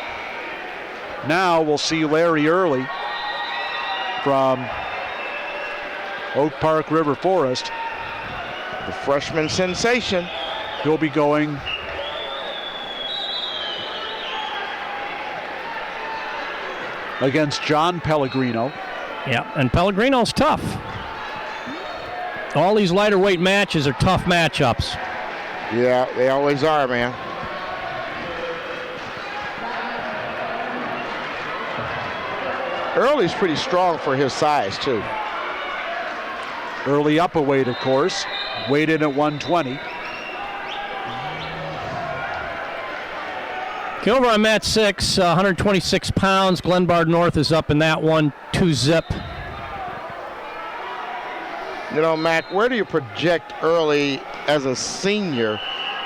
Now we'll see Larry Early from Oak Park River Forest. The freshman sensation. He'll be going against John Pellegrino. Yeah, and Pellegrino's tough. All these lighter weight matches are tough matchups. Yeah, they always are, man. Early's pretty strong for his size, too. Early up a weight, of course. Weighed in at 120. Okay, over on mat 6, 126 pounds. Glenbard North is up in that one, 2-zip. Mac, where do you project Early as a senior,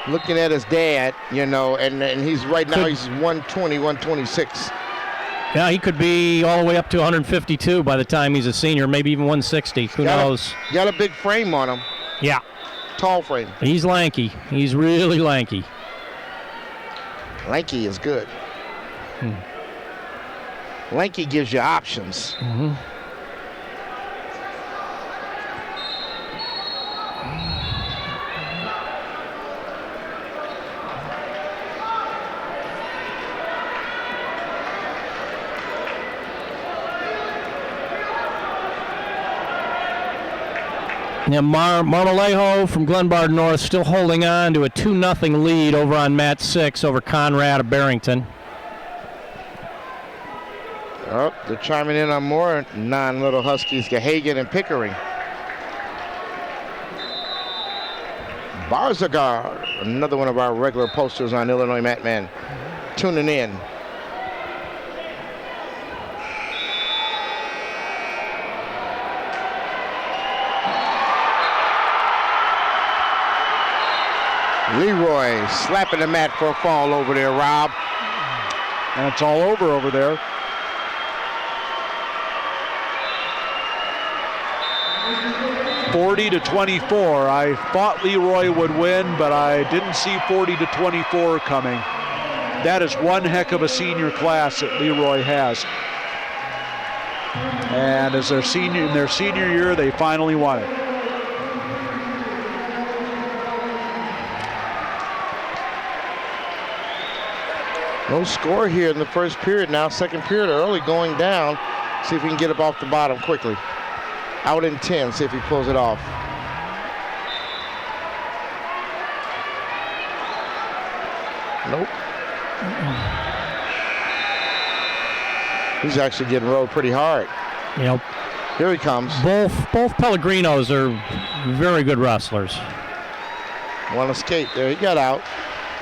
looking at his dad, and he's right now he's 120, 126. Yeah, he could be all the way up to 152 by the time he's a senior, maybe even 160. Who knows? Got a big frame on him. Yeah. Tall frame. He's lanky. He's really lanky. Lanky is good. Lanky gives you options. Mm-hmm. Yeah, Marmolejo from Glenbard North still holding on to a 2-0 lead over on Mat 6 over Conrad of Barrington. Oh, they're chiming in on more non-Little Huskies, Gahagan and Pickering. Barzagar, another one of our regular posters on Illinois Mat Man, tuning in. Leroy slapping the mat for a fall over there, Rob. And it's all over there. (40-24). I thought Leroy would win, but I didn't see 40-24 coming. That is one heck of a senior class that Leroy has. And as in their senior year, they finally won it. No score here in the first period now. Second period early going down. See if we can get up off the bottom quickly. Out in 10, see if he pulls it off. Nope. He's actually getting rode pretty hard. Yep. Here he comes. Both Pellegrinos are very good wrestlers. One escape there. He got out.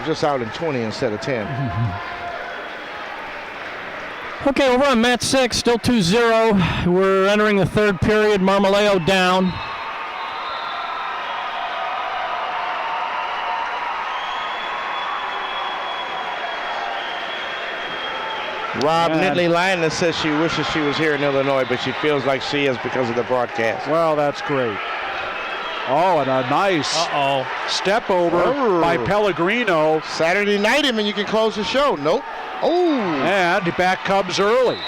Just out in 20 instead of 10. Okay, over on Mat 6, still 2-0. We're entering the third period. Marmolejo down. Rob Nitley Lioness says she wishes she was here in Illinois, but she feels like she is because of the broadcast. Well, that's great. Oh, and a nice step over by Pellegrino. Saturday night him and you can close the show. Nope. Oh. And back Cubs early.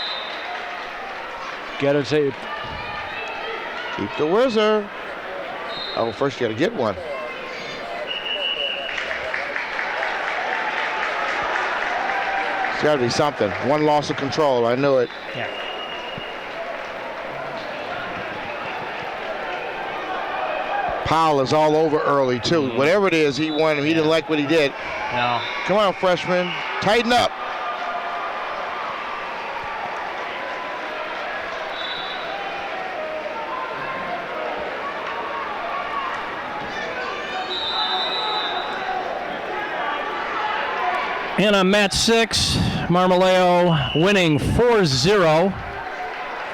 Get it. Keep the whizzer. Oh, first you got to get one. It's got to be something. One loss of control. I knew it. Yeah. Powell is all over early, too. Whatever it is, he won. He didn't like what he did. No. Come on, freshman. Tighten up. And on Mat 6, Marmolejo winning 4-0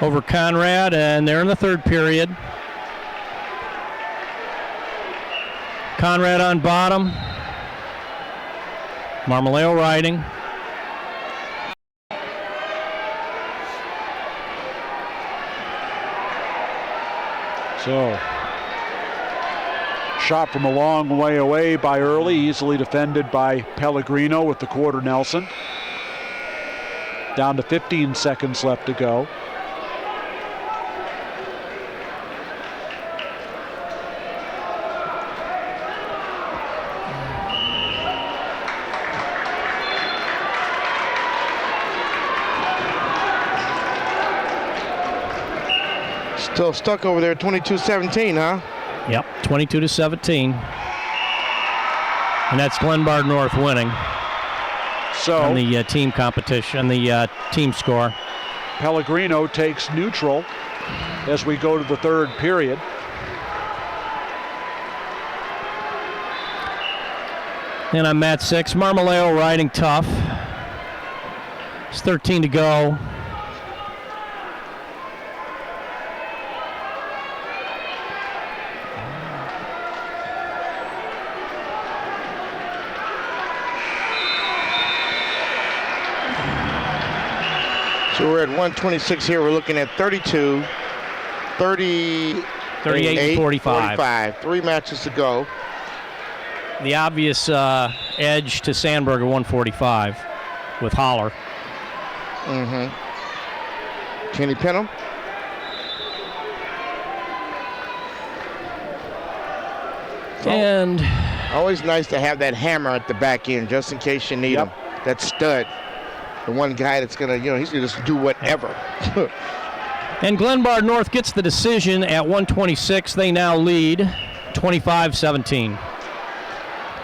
over Conrad, and they're in the third period. Conrad on bottom. Marmolejo riding. So, shot from a long way away by Early, easily defended by Pellegrino with the quarter Nelson. Down to 15 seconds left to go. Still stuck over there, 22-17, huh? Yep, 22-17. And that's Glenbard North winning. So on the team competition, the team score. Pellegrino takes neutral as we go to the third period. And on Mat 6, Marmolejo riding tough. It's 13 to go. So we're at 126 here. We're looking at 32, 38, 45. 3 matches to go. The obvious edge to Sandburg at 145 with Holler. Can he pin him? And always nice to have that hammer at the back end just in case you need him. That stud. The one guy that's going to, he's going to just do whatever. And Glenbard North gets the decision at 126. They now lead 25-17.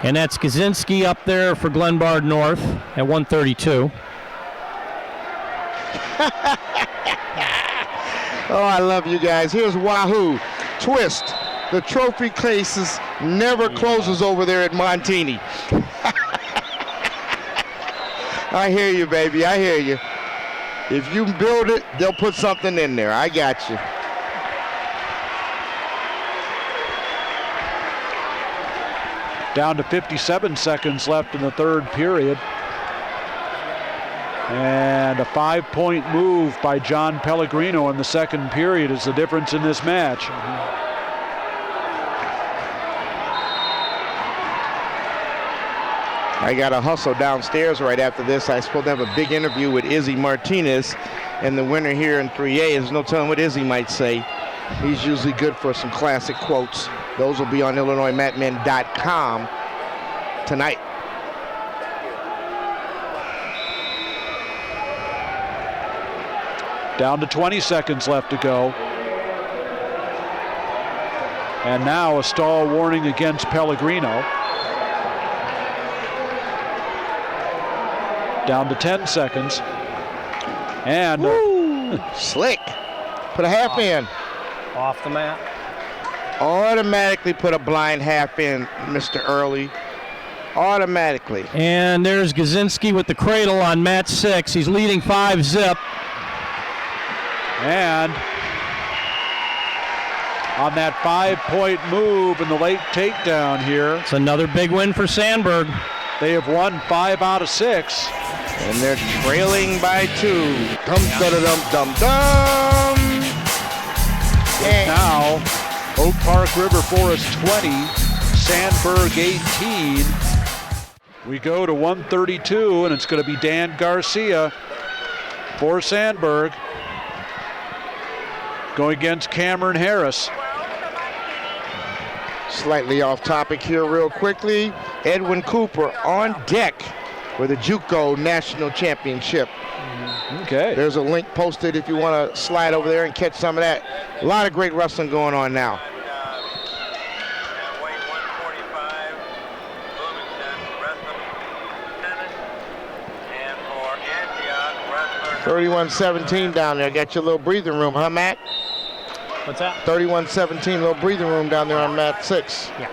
And that's Kaczynski up there for Glenbard North at 132. Oh, I love you guys. Here's Wahoo. Twist. The trophy cases never closes over there at Montini. I hear you, baby. I hear you. If you build it, they'll put something in there. I got you. Down to 57 seconds left in the third period. And a 5-point move by John Pellegrino in the second period is the difference in this match. I got to hustle downstairs right after this. I'm supposed to have a big interview with Izzy Martinez, and the winner here in 3A. There's no telling what Izzy might say. He's usually good for some classic quotes. Those will be on IllinoisMatmen.com tonight. Down to 20 seconds left to go. And now a stall warning against Pellegrino. Down to 10 seconds. And slick. Put a half in. Off the mat. Automatically put a blind half in, Mr. Early. Automatically. And there's Kaczynski with the cradle on mat 6. He's leading 5-zip. And on that 5-point move in the late takedown here. It's another big win for Sandburg. They have won 5 out of 6. And they're trailing by 2. Dum-da-da-dum-dum-dum. And now, Oak Park River Forest 20, Sandburg 18. We go to 132, and it's going to be Dan Garcia for Sandburg. Going against Cameron Harris. Slightly off topic here real quickly. Edwin Cooper on deck for the JUCO National Championship. Okay. There's a link posted if you want to slide over there and catch some of that. A lot of great wrestling going on now. Weight 145, Bloomington, wrestler, and for Antioch, wrestler. 31-17 down there. Got your little breathing room, huh, Matt? What's that? 31-17, little breathing room down there on mat 6. Yeah.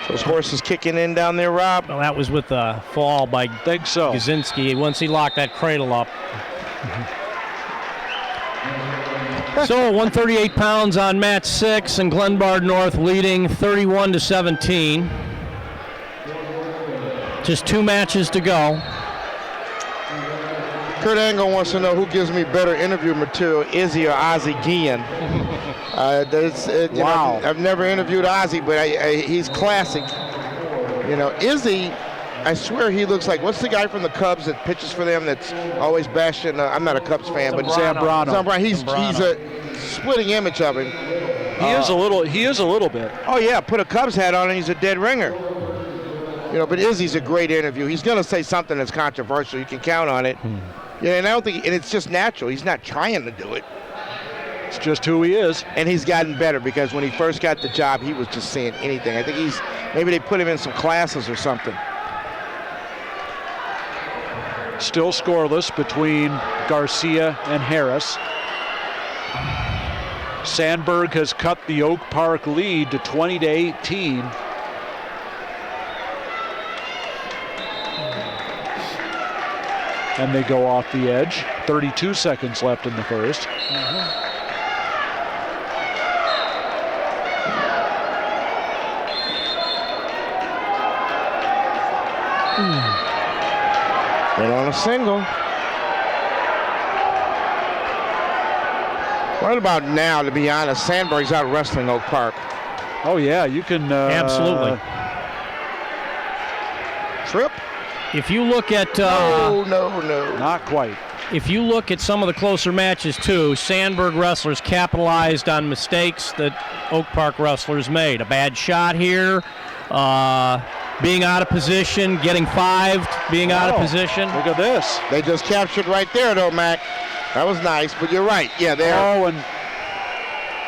Those horses kicking in down there, Rob? Well, that was with a fall by Think so. Kaczynski. Once he locked that cradle up. So 138 pounds on mat 6, and Glenbard North leading 31-17. Just 2 matches to go. Kurt Angle wants to know who gives me better interview material, Izzy or Ozzie Guillen. Wow. I've never interviewed Ozzie, but he's classic. You know, Izzy, I swear he looks like, what's the guy from the Cubs that pitches for them that's always bashing? I'm not a Cubs fan, but Zambrano. He's a splitting image of him. He is a little bit. Oh yeah, put a Cubs hat on and he's a dead ringer. You know, but Izzy's a great interview. He's going to say something that's controversial. You can count on it. Yeah, and I don't think, and it's just natural. He's not trying to do it. It's just who he is. And he's gotten better because when he first got the job, he was just saying anything. I think maybe they put him in some classes or something. Still scoreless between Garcia and Harris. Sandburg has cut the Oak Park lead to 20-18. And they go off the edge. 32 seconds left in the first. And on a single. What about now, to be honest? Sandburg's out wrestling Oak Park. Oh, yeah, you can... Absolutely. Trip? If you look at... No. Not quite. If you look at some of the closer matches, too, Sandburg wrestlers capitalized on mistakes that Oak Park wrestlers made. A bad shot here. being out of position, getting fived, being out of position. Look at this. They just captured right there, though, Mac. That was nice, but you're right. Yeah, there. Oh, and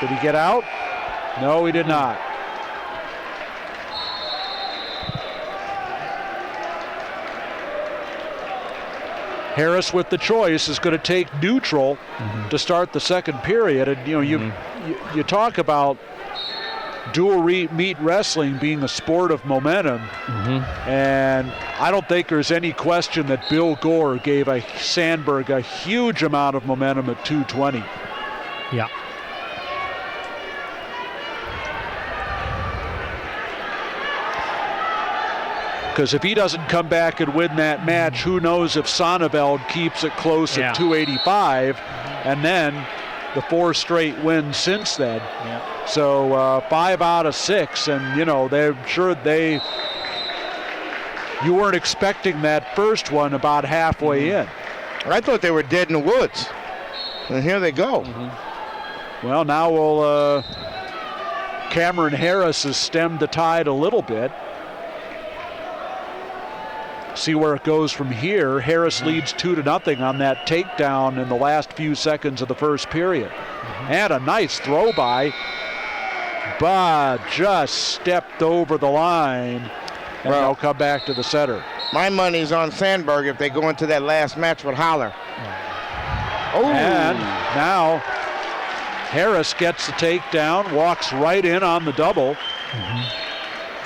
did he get out? No, he did not. Harris with the choice is going to take neutral to start the second period. And you talk about dual meet wrestling being a sport of momentum, and I don't think there's any question that Bill Gore gave Sandburg a huge amount of momentum at 220. Yeah. Because if he doesn't come back and win that match, who knows if Sonneveld keeps it close at 285, and then the 4 straight wins since then. Yeah. So 5 out of 6, and you weren't expecting that first one about halfway in. I thought they were dead in the woods, and here they go. Well, now Cameron Harris has stemmed the tide a little bit. See where it goes from here. Harris leads 2-0 on that takedown in the last few seconds of the first period. And a nice throw by, but just stepped over the line, and they'll come back to the center. My money's on Sandburg if they go into that last match with Holler. Oh. And now Harris gets the takedown, walks right in on the double.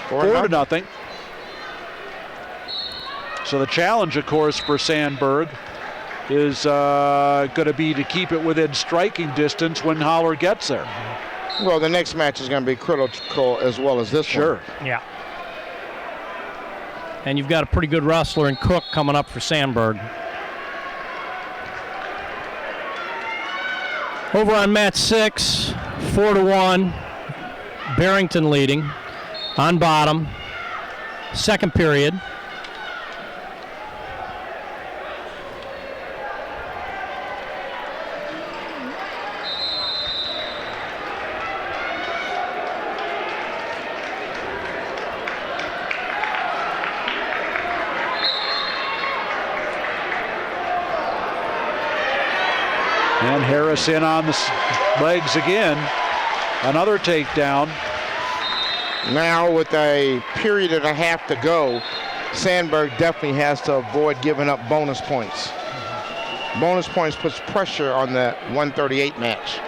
4-0. So the challenge, of course, for Sandburg is going to be to keep it within striking distance when Holler gets there. Well, the next match is going to be critical as well as this one. Yeah. And you've got a pretty good wrestler in Cook coming up for Sandburg. Over on match 6, 4-1, Barrington leading on bottom, second period. And Harris in on the legs again. Another takedown. Now with a period and a half to go, Sandburg definitely has to avoid giving up bonus points. Bonus points puts pressure on the 138 match.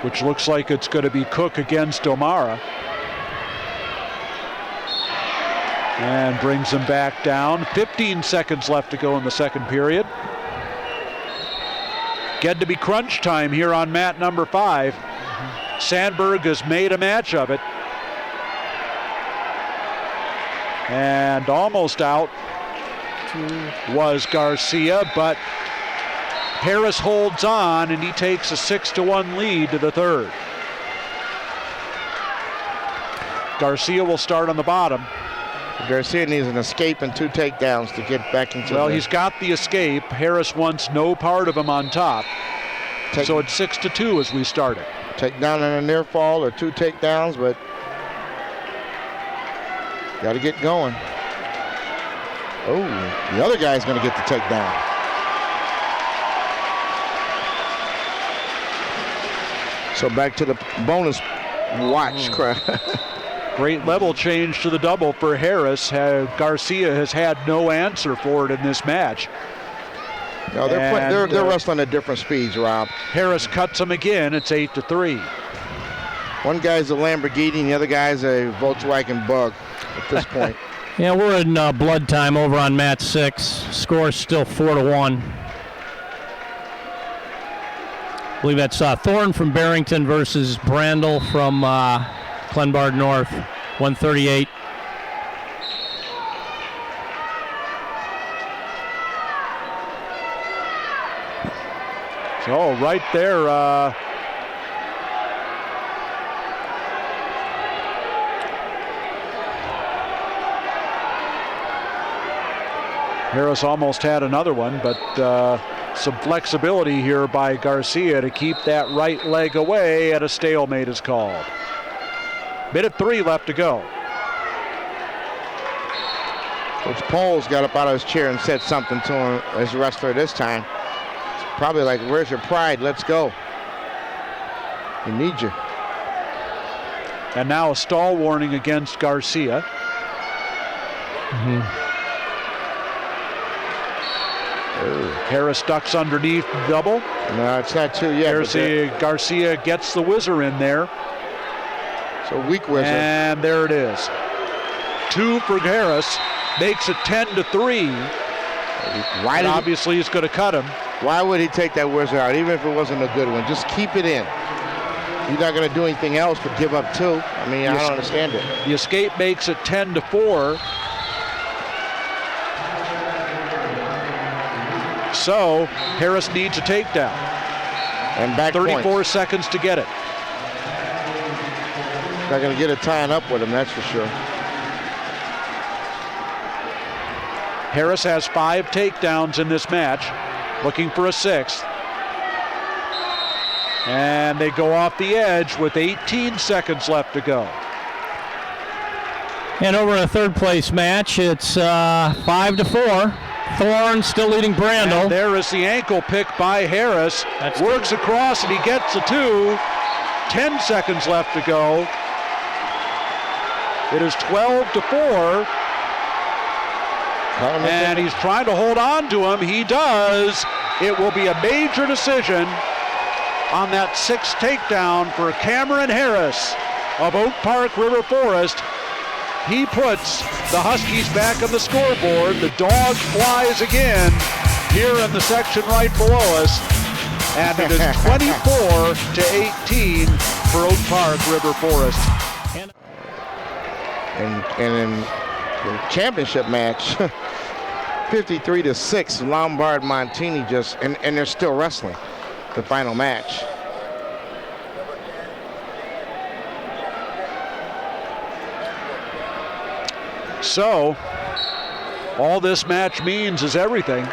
Which looks like it's going to be Cook against O'Mara. And brings him back down. 15 seconds left to go in the second period. Getting to be crunch time here on mat number 5. Sandburg has made a match of it. And almost out was Garcia, but Harris holds on, and he takes a 6-1 lead to the third. Garcia will start on the bottom. Garcia needs an escape and 2 takedowns to get back into Well, he's got the escape. Harris wants no part of him on top. So it's 6-2 as we start it. Takedown and a near fall or 2 takedowns, but got to get going. Oh, the other guy's going to get the takedown. So back to the bonus watch crowd. Great level change to the double for Harris. Garcia has had no answer for it in this match. No, they're wrestling at different speeds, Rob. Harris cuts him again. It's 8-3. One guy's a Lamborghini, and the other guy's a Volkswagen Bug at this point. Yeah, we're in blood time over on match 6. Score's still 4-1. I believe that's Thorne from Barrington versus Brandel from Glenbard North, 138. So right there, Harris almost had another one, but some flexibility here by Garcia to keep that right leg away, and a stalemate is called. Minute 3 left to go. Coach Poles got up out of his chair and said something to him as a wrestler this time. It's probably like, where's your pride? Let's go. We need you. And now a stall warning against Garcia. Harris ducks underneath double. No, it's not two yet. Garcia gets the whizzer in there. It's a weak whizzer. And there it is. 2 for Harris. Makes it 10-3. Why obviously he's going to cut him. Why would he take that whizzer out, even if it wasn't a good one? Just keep it in. You're not going to do anything else but give up 2. I mean, I don't understand it. The escape makes it 10-4. So Harris needs a takedown. And back 34 points. seconds to get it. Not going to get it tying up with him, that's for sure. Harris has 5 takedowns in this match, looking for a 6th. And they go off the edge with 18 seconds left to go. And over in a third place match, it's 5-4. Thorne still leading Brandel. And there is the ankle pick by Harris. Works across and he gets a 2. 10 seconds left to go. It is 12-4. And he's trying to hold on to him. He does. It will be a major decision on that 6th takedown for Cameron Harris of Oak Park River Forest. He puts the Huskies back on the scoreboard. The dog flies again here in the section right below us. And it is 24-18 for Oak Park River Forest. And in the championship match, 53-6, Lombard Montini and they're still wrestling the final match. So, all this match means is everything.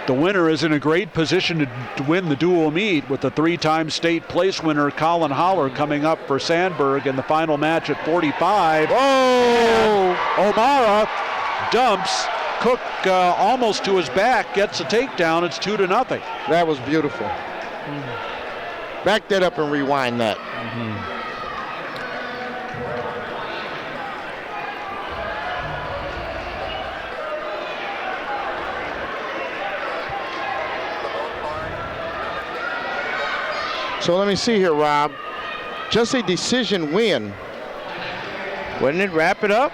The winner is in a great position to win the dual meet with the 3-time state place winner Colin Holler coming up for Sandburg in the final match at 45. Oh! O'Mara dumps Cook almost to his back, gets a takedown. It's 2-0. That was beautiful. Back that up and rewind that. So let me see here, Rob. Just a decision win. Wouldn't it wrap it up?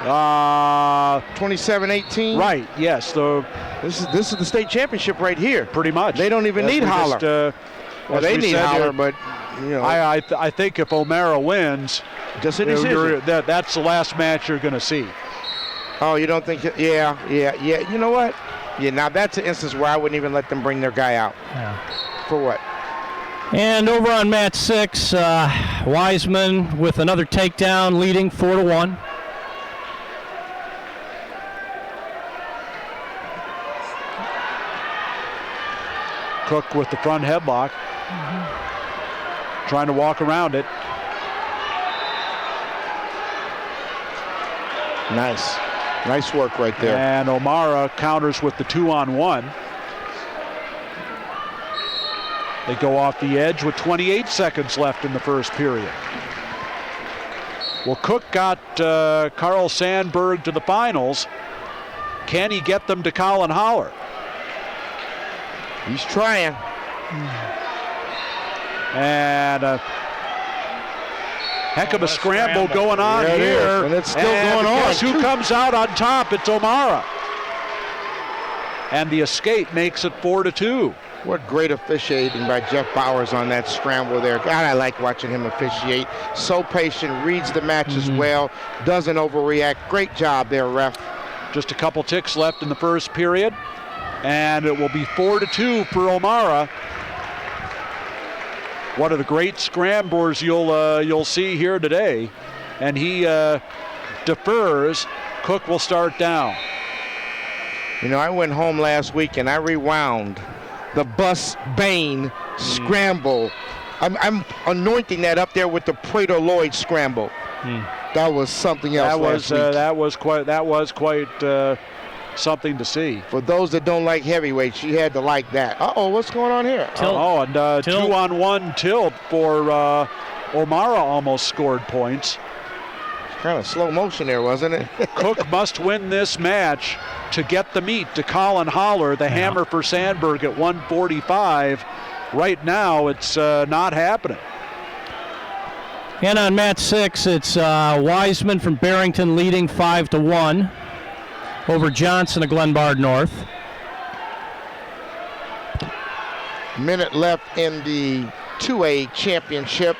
27-18. Right. Yes. This is the state championship right here. Pretty much. They don't even need Holler. Well, they need Holler, but you know. I think if O'Mara wins, just a decision. That's the last match you're going to see. Oh, you don't think? Yeah. You know what? Yeah. Now that's an instance where I wouldn't even let them bring their guy out. Yeah. For what? And over on match 6, Wiseman with another takedown, leading 4-1. Cook with the front headlock. Trying to walk around it. Nice work right there. And O'Mara counters with the 2-on-1. They go off the edge with 28 seconds left in the first period. Well, Cook got Carl Sandburg to the finals. Can he get them to Colin Holler? He's trying. And a heck of a scramble going on here. And it's still going on. Guess who comes out on top? It's O'Mara. And the escape makes it 4-2. What great officiating by Jeff Bowers on that scramble there. God, I like watching him officiate. So patient, reads the match as well, doesn't overreact. Great job there, ref. Just a couple ticks left in the first period, and it will be 4-2 for O'Mara. One of the great scramblers you'll see here today, and he defers. Cook will start down. You know, I went home last week and I rewound the Bus Bain scramble I'm anointing that up there with the Prater Lloyd scramble. That was something else. That was quite something to see. For those that don't like heavyweights, you had to like that. What's going on here? Tilt. 2-on-1 tilt for O'Mara almost scored points. Kind of slow motion there, wasn't it? Cook must win this match to get the meet to Colin Holler, the hammer for Sandburg at 145. Right now, it's not happening. And on match 6, it's Wiseman from Barrington leading 5-1 over Johnson of Glenbard North. Minute left in the 2A championship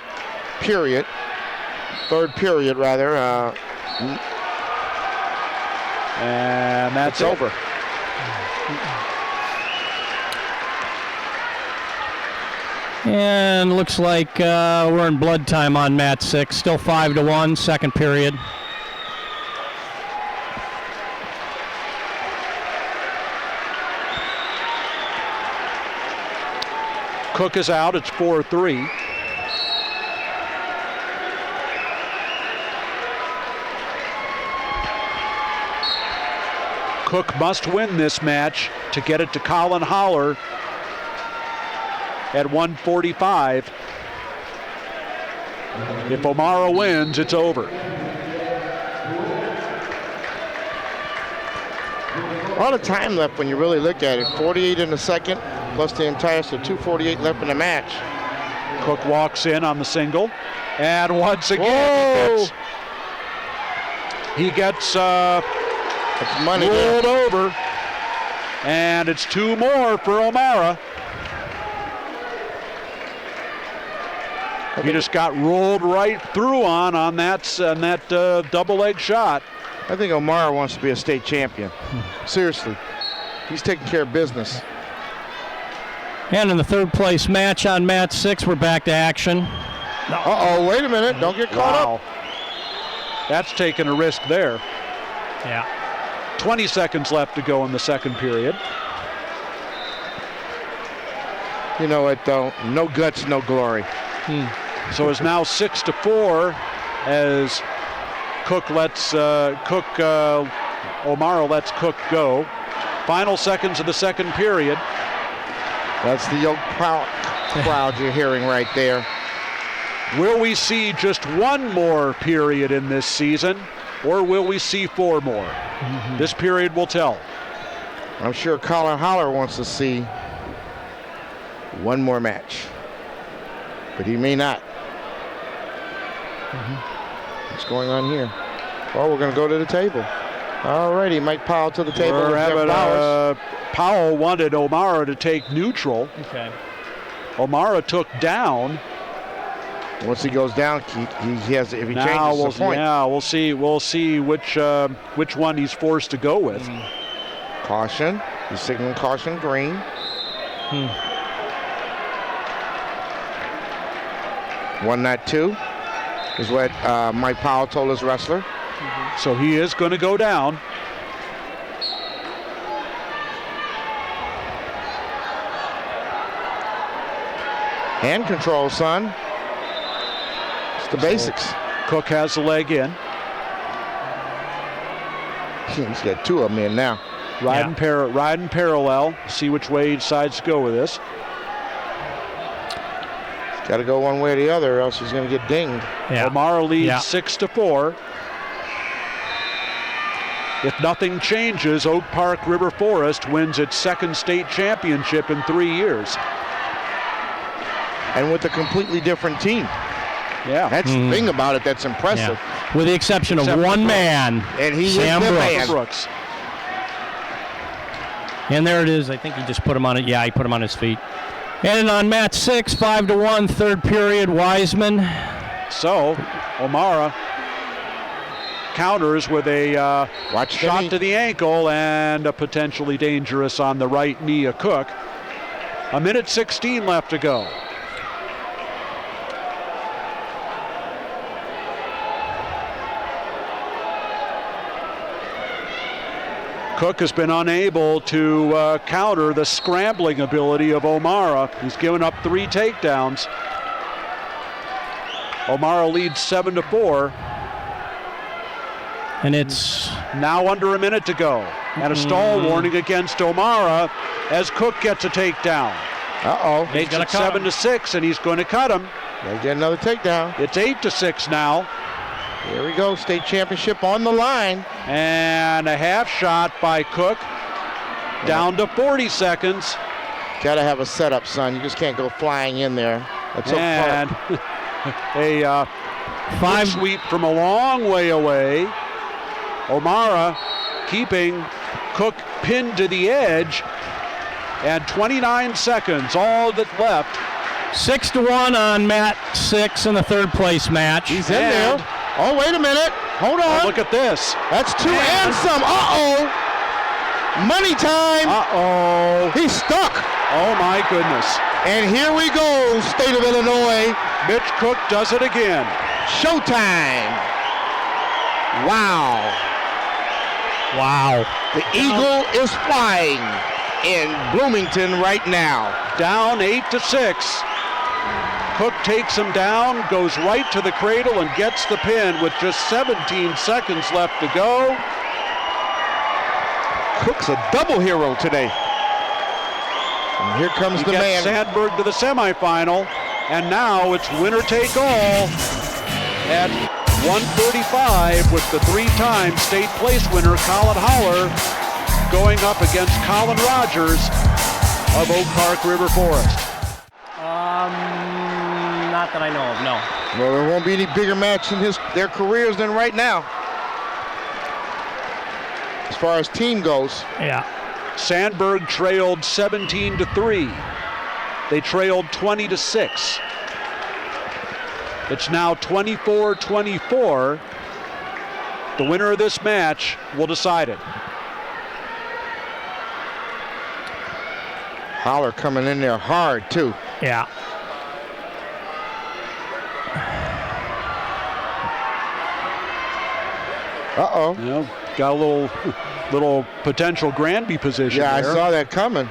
period. Third period, rather. And that's over. And looks like we're in blood time on match 6. Still 5-1, second period. Cook is out. It's 4-3. Cook must win this match to get it to Colin Holler at 145. If O'Mara wins, it's over. A lot of time left when you really look at it. 48 in the second, plus the entire, so 2:48 left in the match. Cook walks in on the single, and once again he gets money rolled over, and it's 2 more for O'Mara. He just got rolled right through on that double leg shot. I think O'Mara wants to be a state champion. Seriously. He's taking care of business. And in the third place match on match 6, we're back to action. Wait a minute. Don't get caught up. That's taking a risk there. Yeah. 20 seconds left to go in the second period. You know what, though? No guts, no glory. So it's now 6-4 as O'Mara lets Cook go. Final seconds of the second period. That's the Oak crowd you're hearing right there. Will we see just one more period in this season, or will we see 4 more? This period will tell. I'm sure Colin Holler wants to see one more match, but he may not. What's going on here? Well, we're going to go to the table. All righty, Mike Powell to the table. Powell wanted O'Mara to take neutral. Okay. O'Mara took down. Once he goes down, he has. If he changes the point. Yeah, we'll see which one he's forced to go with. Caution. He's signaling caution green. 1 not 2 is what Mike Powell told his wrestler. So he is going to go down. Hand control, son. It's the basics. Cook has the leg in. He's got 2 of them in now. Riding parallel. See which way he decides to go with this. Got to go one way or the other, or else he's going to get dinged. Yeah. O'Mara leads 6-4. If nothing changes, Oak Park River Forest wins its second state championship in 3 years. And with a completely different team. Yeah. That's the thing about it that's impressive. Yeah. With the exception of one man. And he Sam is the Brooks. man. Brooks. And there it is. I think he just put him on it. Yeah, he put him on his feet. And on match 6, 5-1, third period, Wiseman. So, O'Mara counters with a shot to the ankle and a potentially dangerous on the right knee of Cook. 1:16 left to go. Cook has been unable to counter the scrambling ability of O'Mara. He's given up 3 takedowns. O'Mara leads 7-4. And it's Now under a minute to go. And a stall warning against O'Mara as Cook gets a takedown. Uh-oh. Makes it 7-6, and he's going to cut him. They get another takedown. It's 8-6 now. Here we go. State championship on the line. And a half shot by Cook. Down to 40 seconds. Got to have a setup, son. You just can't go flying in there. That's And a 5 sweep from a long way away. O'Mara keeping Cook pinned to the edge. And 29 seconds, all that's left. 6-1 on mat 6 in the third place match. He's in there. Oh, wait a minute. Hold on. Oh, look at this. That's 2 and some. Uh-oh. Money time. Uh-oh. He's stuck. Oh, my goodness. And here we go, state of Illinois. Mitch Cook does it again. Showtime. Wow. Wow. The Eagle is flying in Bloomington right now. Down 8-6. Cook takes him down, goes right to the cradle, and gets the pin with just 17 seconds left to go. Cook's a double hero today. And here comes the man. Sandburg to the semifinal, and now it's winner take all at 135 with the 3-time state place winner Colin Holler going up against Colin Rogers of Oak Park River Forest. Not that I know of, no. Well, there won't be any bigger match in their careers than right now. As far as team goes. Yeah. Sandburg trailed 17-3. They trailed 20-6. It's now 24-24. The winner of this match will decide it. Holler coming in there hard, too. Yeah. Uh-oh. You know, got a little potential Granby position Yeah, there. I saw that coming.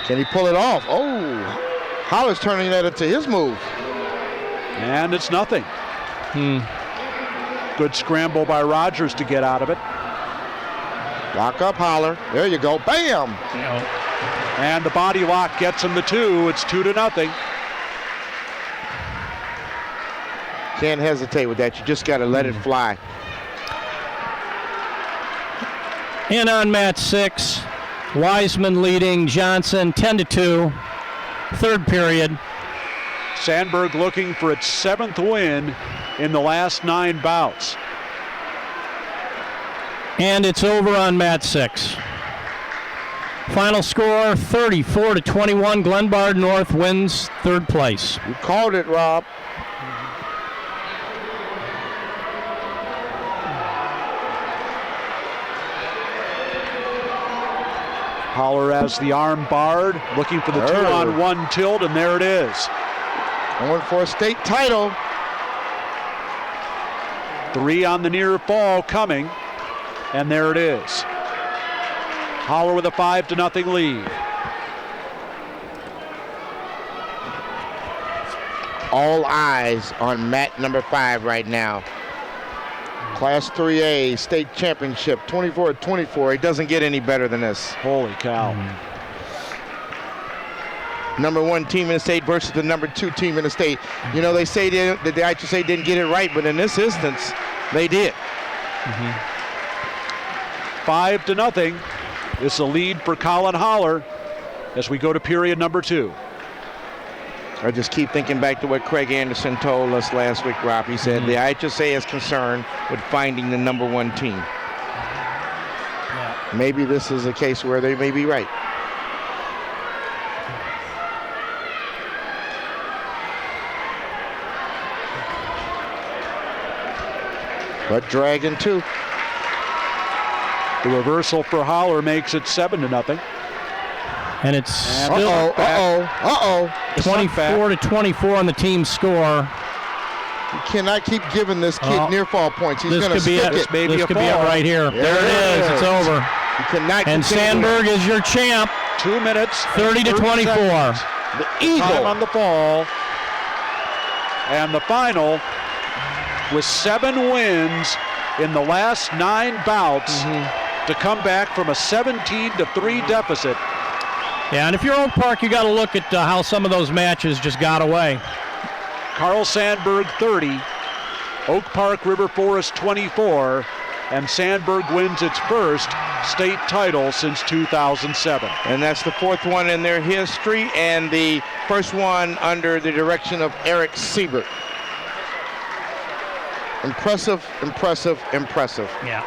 Can he pull it off? Oh, Holler's turning that into his move. And it's nothing. Good scramble by Rogers to get out of it. Lock up Holler. There you go. Bam! And the body lock gets him the 2. It's 2-0. Can't hesitate with that. You just got to let it fly. And on mat 6, Wiseman leading Johnson 10-2. Third period. Sandburg looking for its 7th win in the last 9 bouts. And it's over on mat 6. Final score 34-21. Glenbard North wins third place. You called it, Rob. Holler has the arm barred, looking for the 2-on-1 tilt, and there it is. Going for a state title. 3 on the near fall coming, and there it is. Holler with a 5-0 lead. All eyes on mat number 5 right now. Class 3A state championship, 24-24. It doesn't get any better than this. Holy cow. Number 1 team in the state versus the number 2 team in the state. You know, they say that the IHSA didn't get it right, but in this instance, they did. 5-0. It's a lead for Colin Holler as we go to period number 2. I just keep thinking back to what Craig Anderson told us last week, Rob. He said the IHSA is concerned with finding the number 1 team. Yeah. Maybe this is a case where they may be right. But Dragon 2. The reversal for Holler makes it 7-0. And it's still 24-24 on the team score. You cannot keep giving this kid near fall points. He's going to stick it. This could be it right here. There it is. It's over. You cannot. And Sandburg is your champ. 2 minutes. 30-24. The Eagle on the fall. And the final, with 7 wins in the last 9 bouts, to come back from a 17-3 deficit. Yeah, and if you're Oak Park, you got to look at how some of those matches just got away. Carl Sandburg 30, Oak Park River Forest 24, and Sandburg wins its first state title since 2007. And that's the 4th one in their history, and the first one under the direction of Eric Siebert. Impressive, impressive, impressive. Yeah.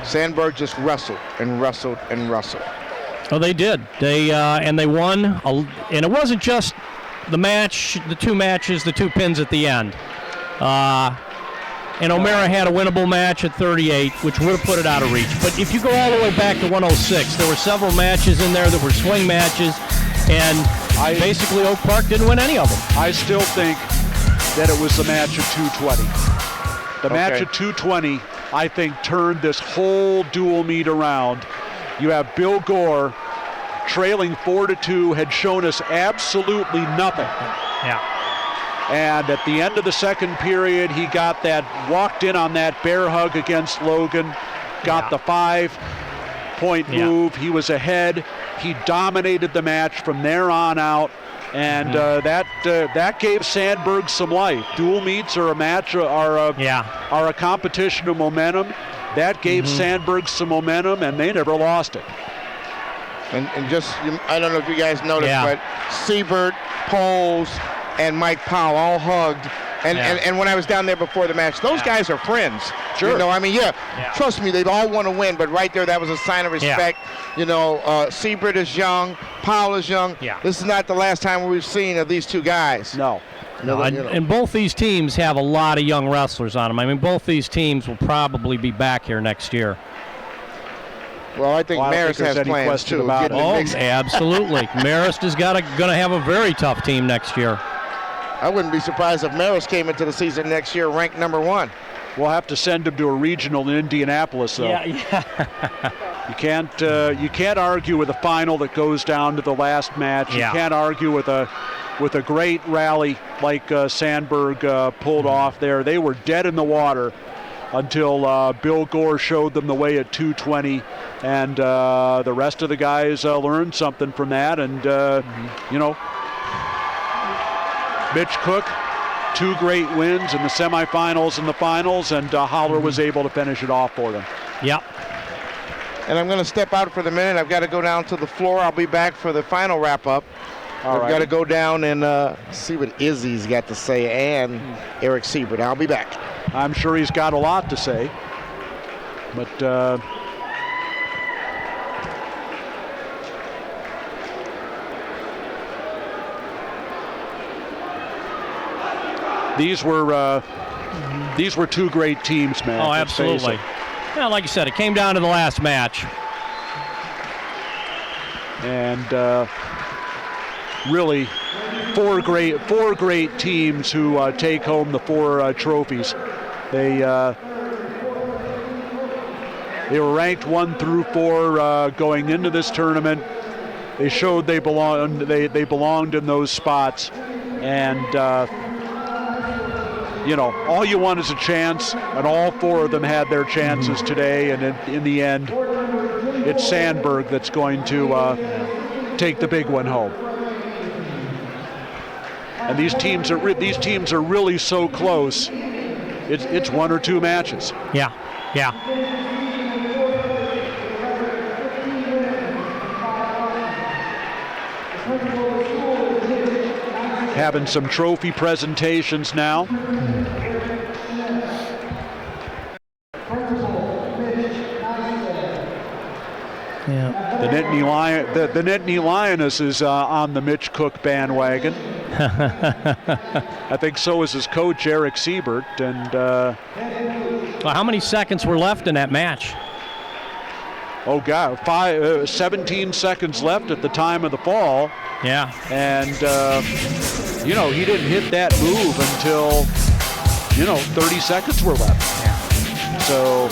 Sandburg just wrestled and wrestled and wrestled. Oh, they did. They won, and it wasn't just the match, the 2 matches, the 2 pins at the end. And O'Mara had a winnable match at 38, which would have put it out of reach. But if you go all the way back to 106, there were several matches in there that were swing matches, and basically Oak Park didn't win any of them. I still think that it was the match at 220. The match at 220, I think, turned this whole dual meet around. You have Bill Gore trailing 4-2, had shown us absolutely nothing. Yeah. And at the end of the second period, he walked in on that bear hug against Logan, got the 5-point move. He was ahead. He dominated the match from there on out. And that gave Sandburg some life. Dual meets are a competition of momentum. That gave Sandburg some momentum, and they never lost it. And just, I don't know if you guys noticed, but Siebert, Poles, and Mike Powell all hugged. And when I was down there before the match, those guys are friends. Sure. You know, I mean, trust me, they all want to win, but right there, that was a sign of respect. You know, Siebert is young, Powell is young. This is not the last time we've seen of these 2 guys. No. And both these teams have a lot of young wrestlers on them. I mean, both these teams will probably be back here next year. Well, I think Marist has plans too. About it. Oh, absolutely. Marist is going to have a very tough team next year. I wouldn't be surprised if Marist came into the season next year ranked number 1. We'll have to send him to a regional in Indianapolis, though. You can't argue with a final that goes down to the last match. You can't argue with a great rally like Sandburg pulled off there. They were dead in the water until Bill Gore showed them the way at 220, and the rest of the guys learned something from that. And Mitch Cook, 2 great wins in the semifinals and the finals, and Holler was able to finish it off for them. Yep. And I'm going to step out for the minute. I've got to go down to the floor. I'll be back for the final wrap-up. I've got to go down and see what Izzy's got to say, and Eric Siebert. I'll be back. I'm sure he's got a lot to say, but these were 2 great teams, man. Oh, absolutely. Yeah, like you said, it came down to the last match. And really, 4 great teams who take home the 4 trophies. They were ranked 1 through 4 going into this tournament. They showed they belonged. They belonged in those spots, and all you want is a chance, and all 4 of them had their chances today. And in the end, it's Sandburg that's going to take the big one home. And these teams are really so close. It's 1 or 2 matches. Yeah. Having some trophy presentations now. Yeah. The Nittany Lioness is on the Mitch Cook bandwagon. I think so is his coach, Eric Siebert. And well, how many seconds were left in that match? Oh, God, 17 seconds left at the time of the fall. Yeah. And, he didn't hit that move until, 30 seconds were left. Yeah. So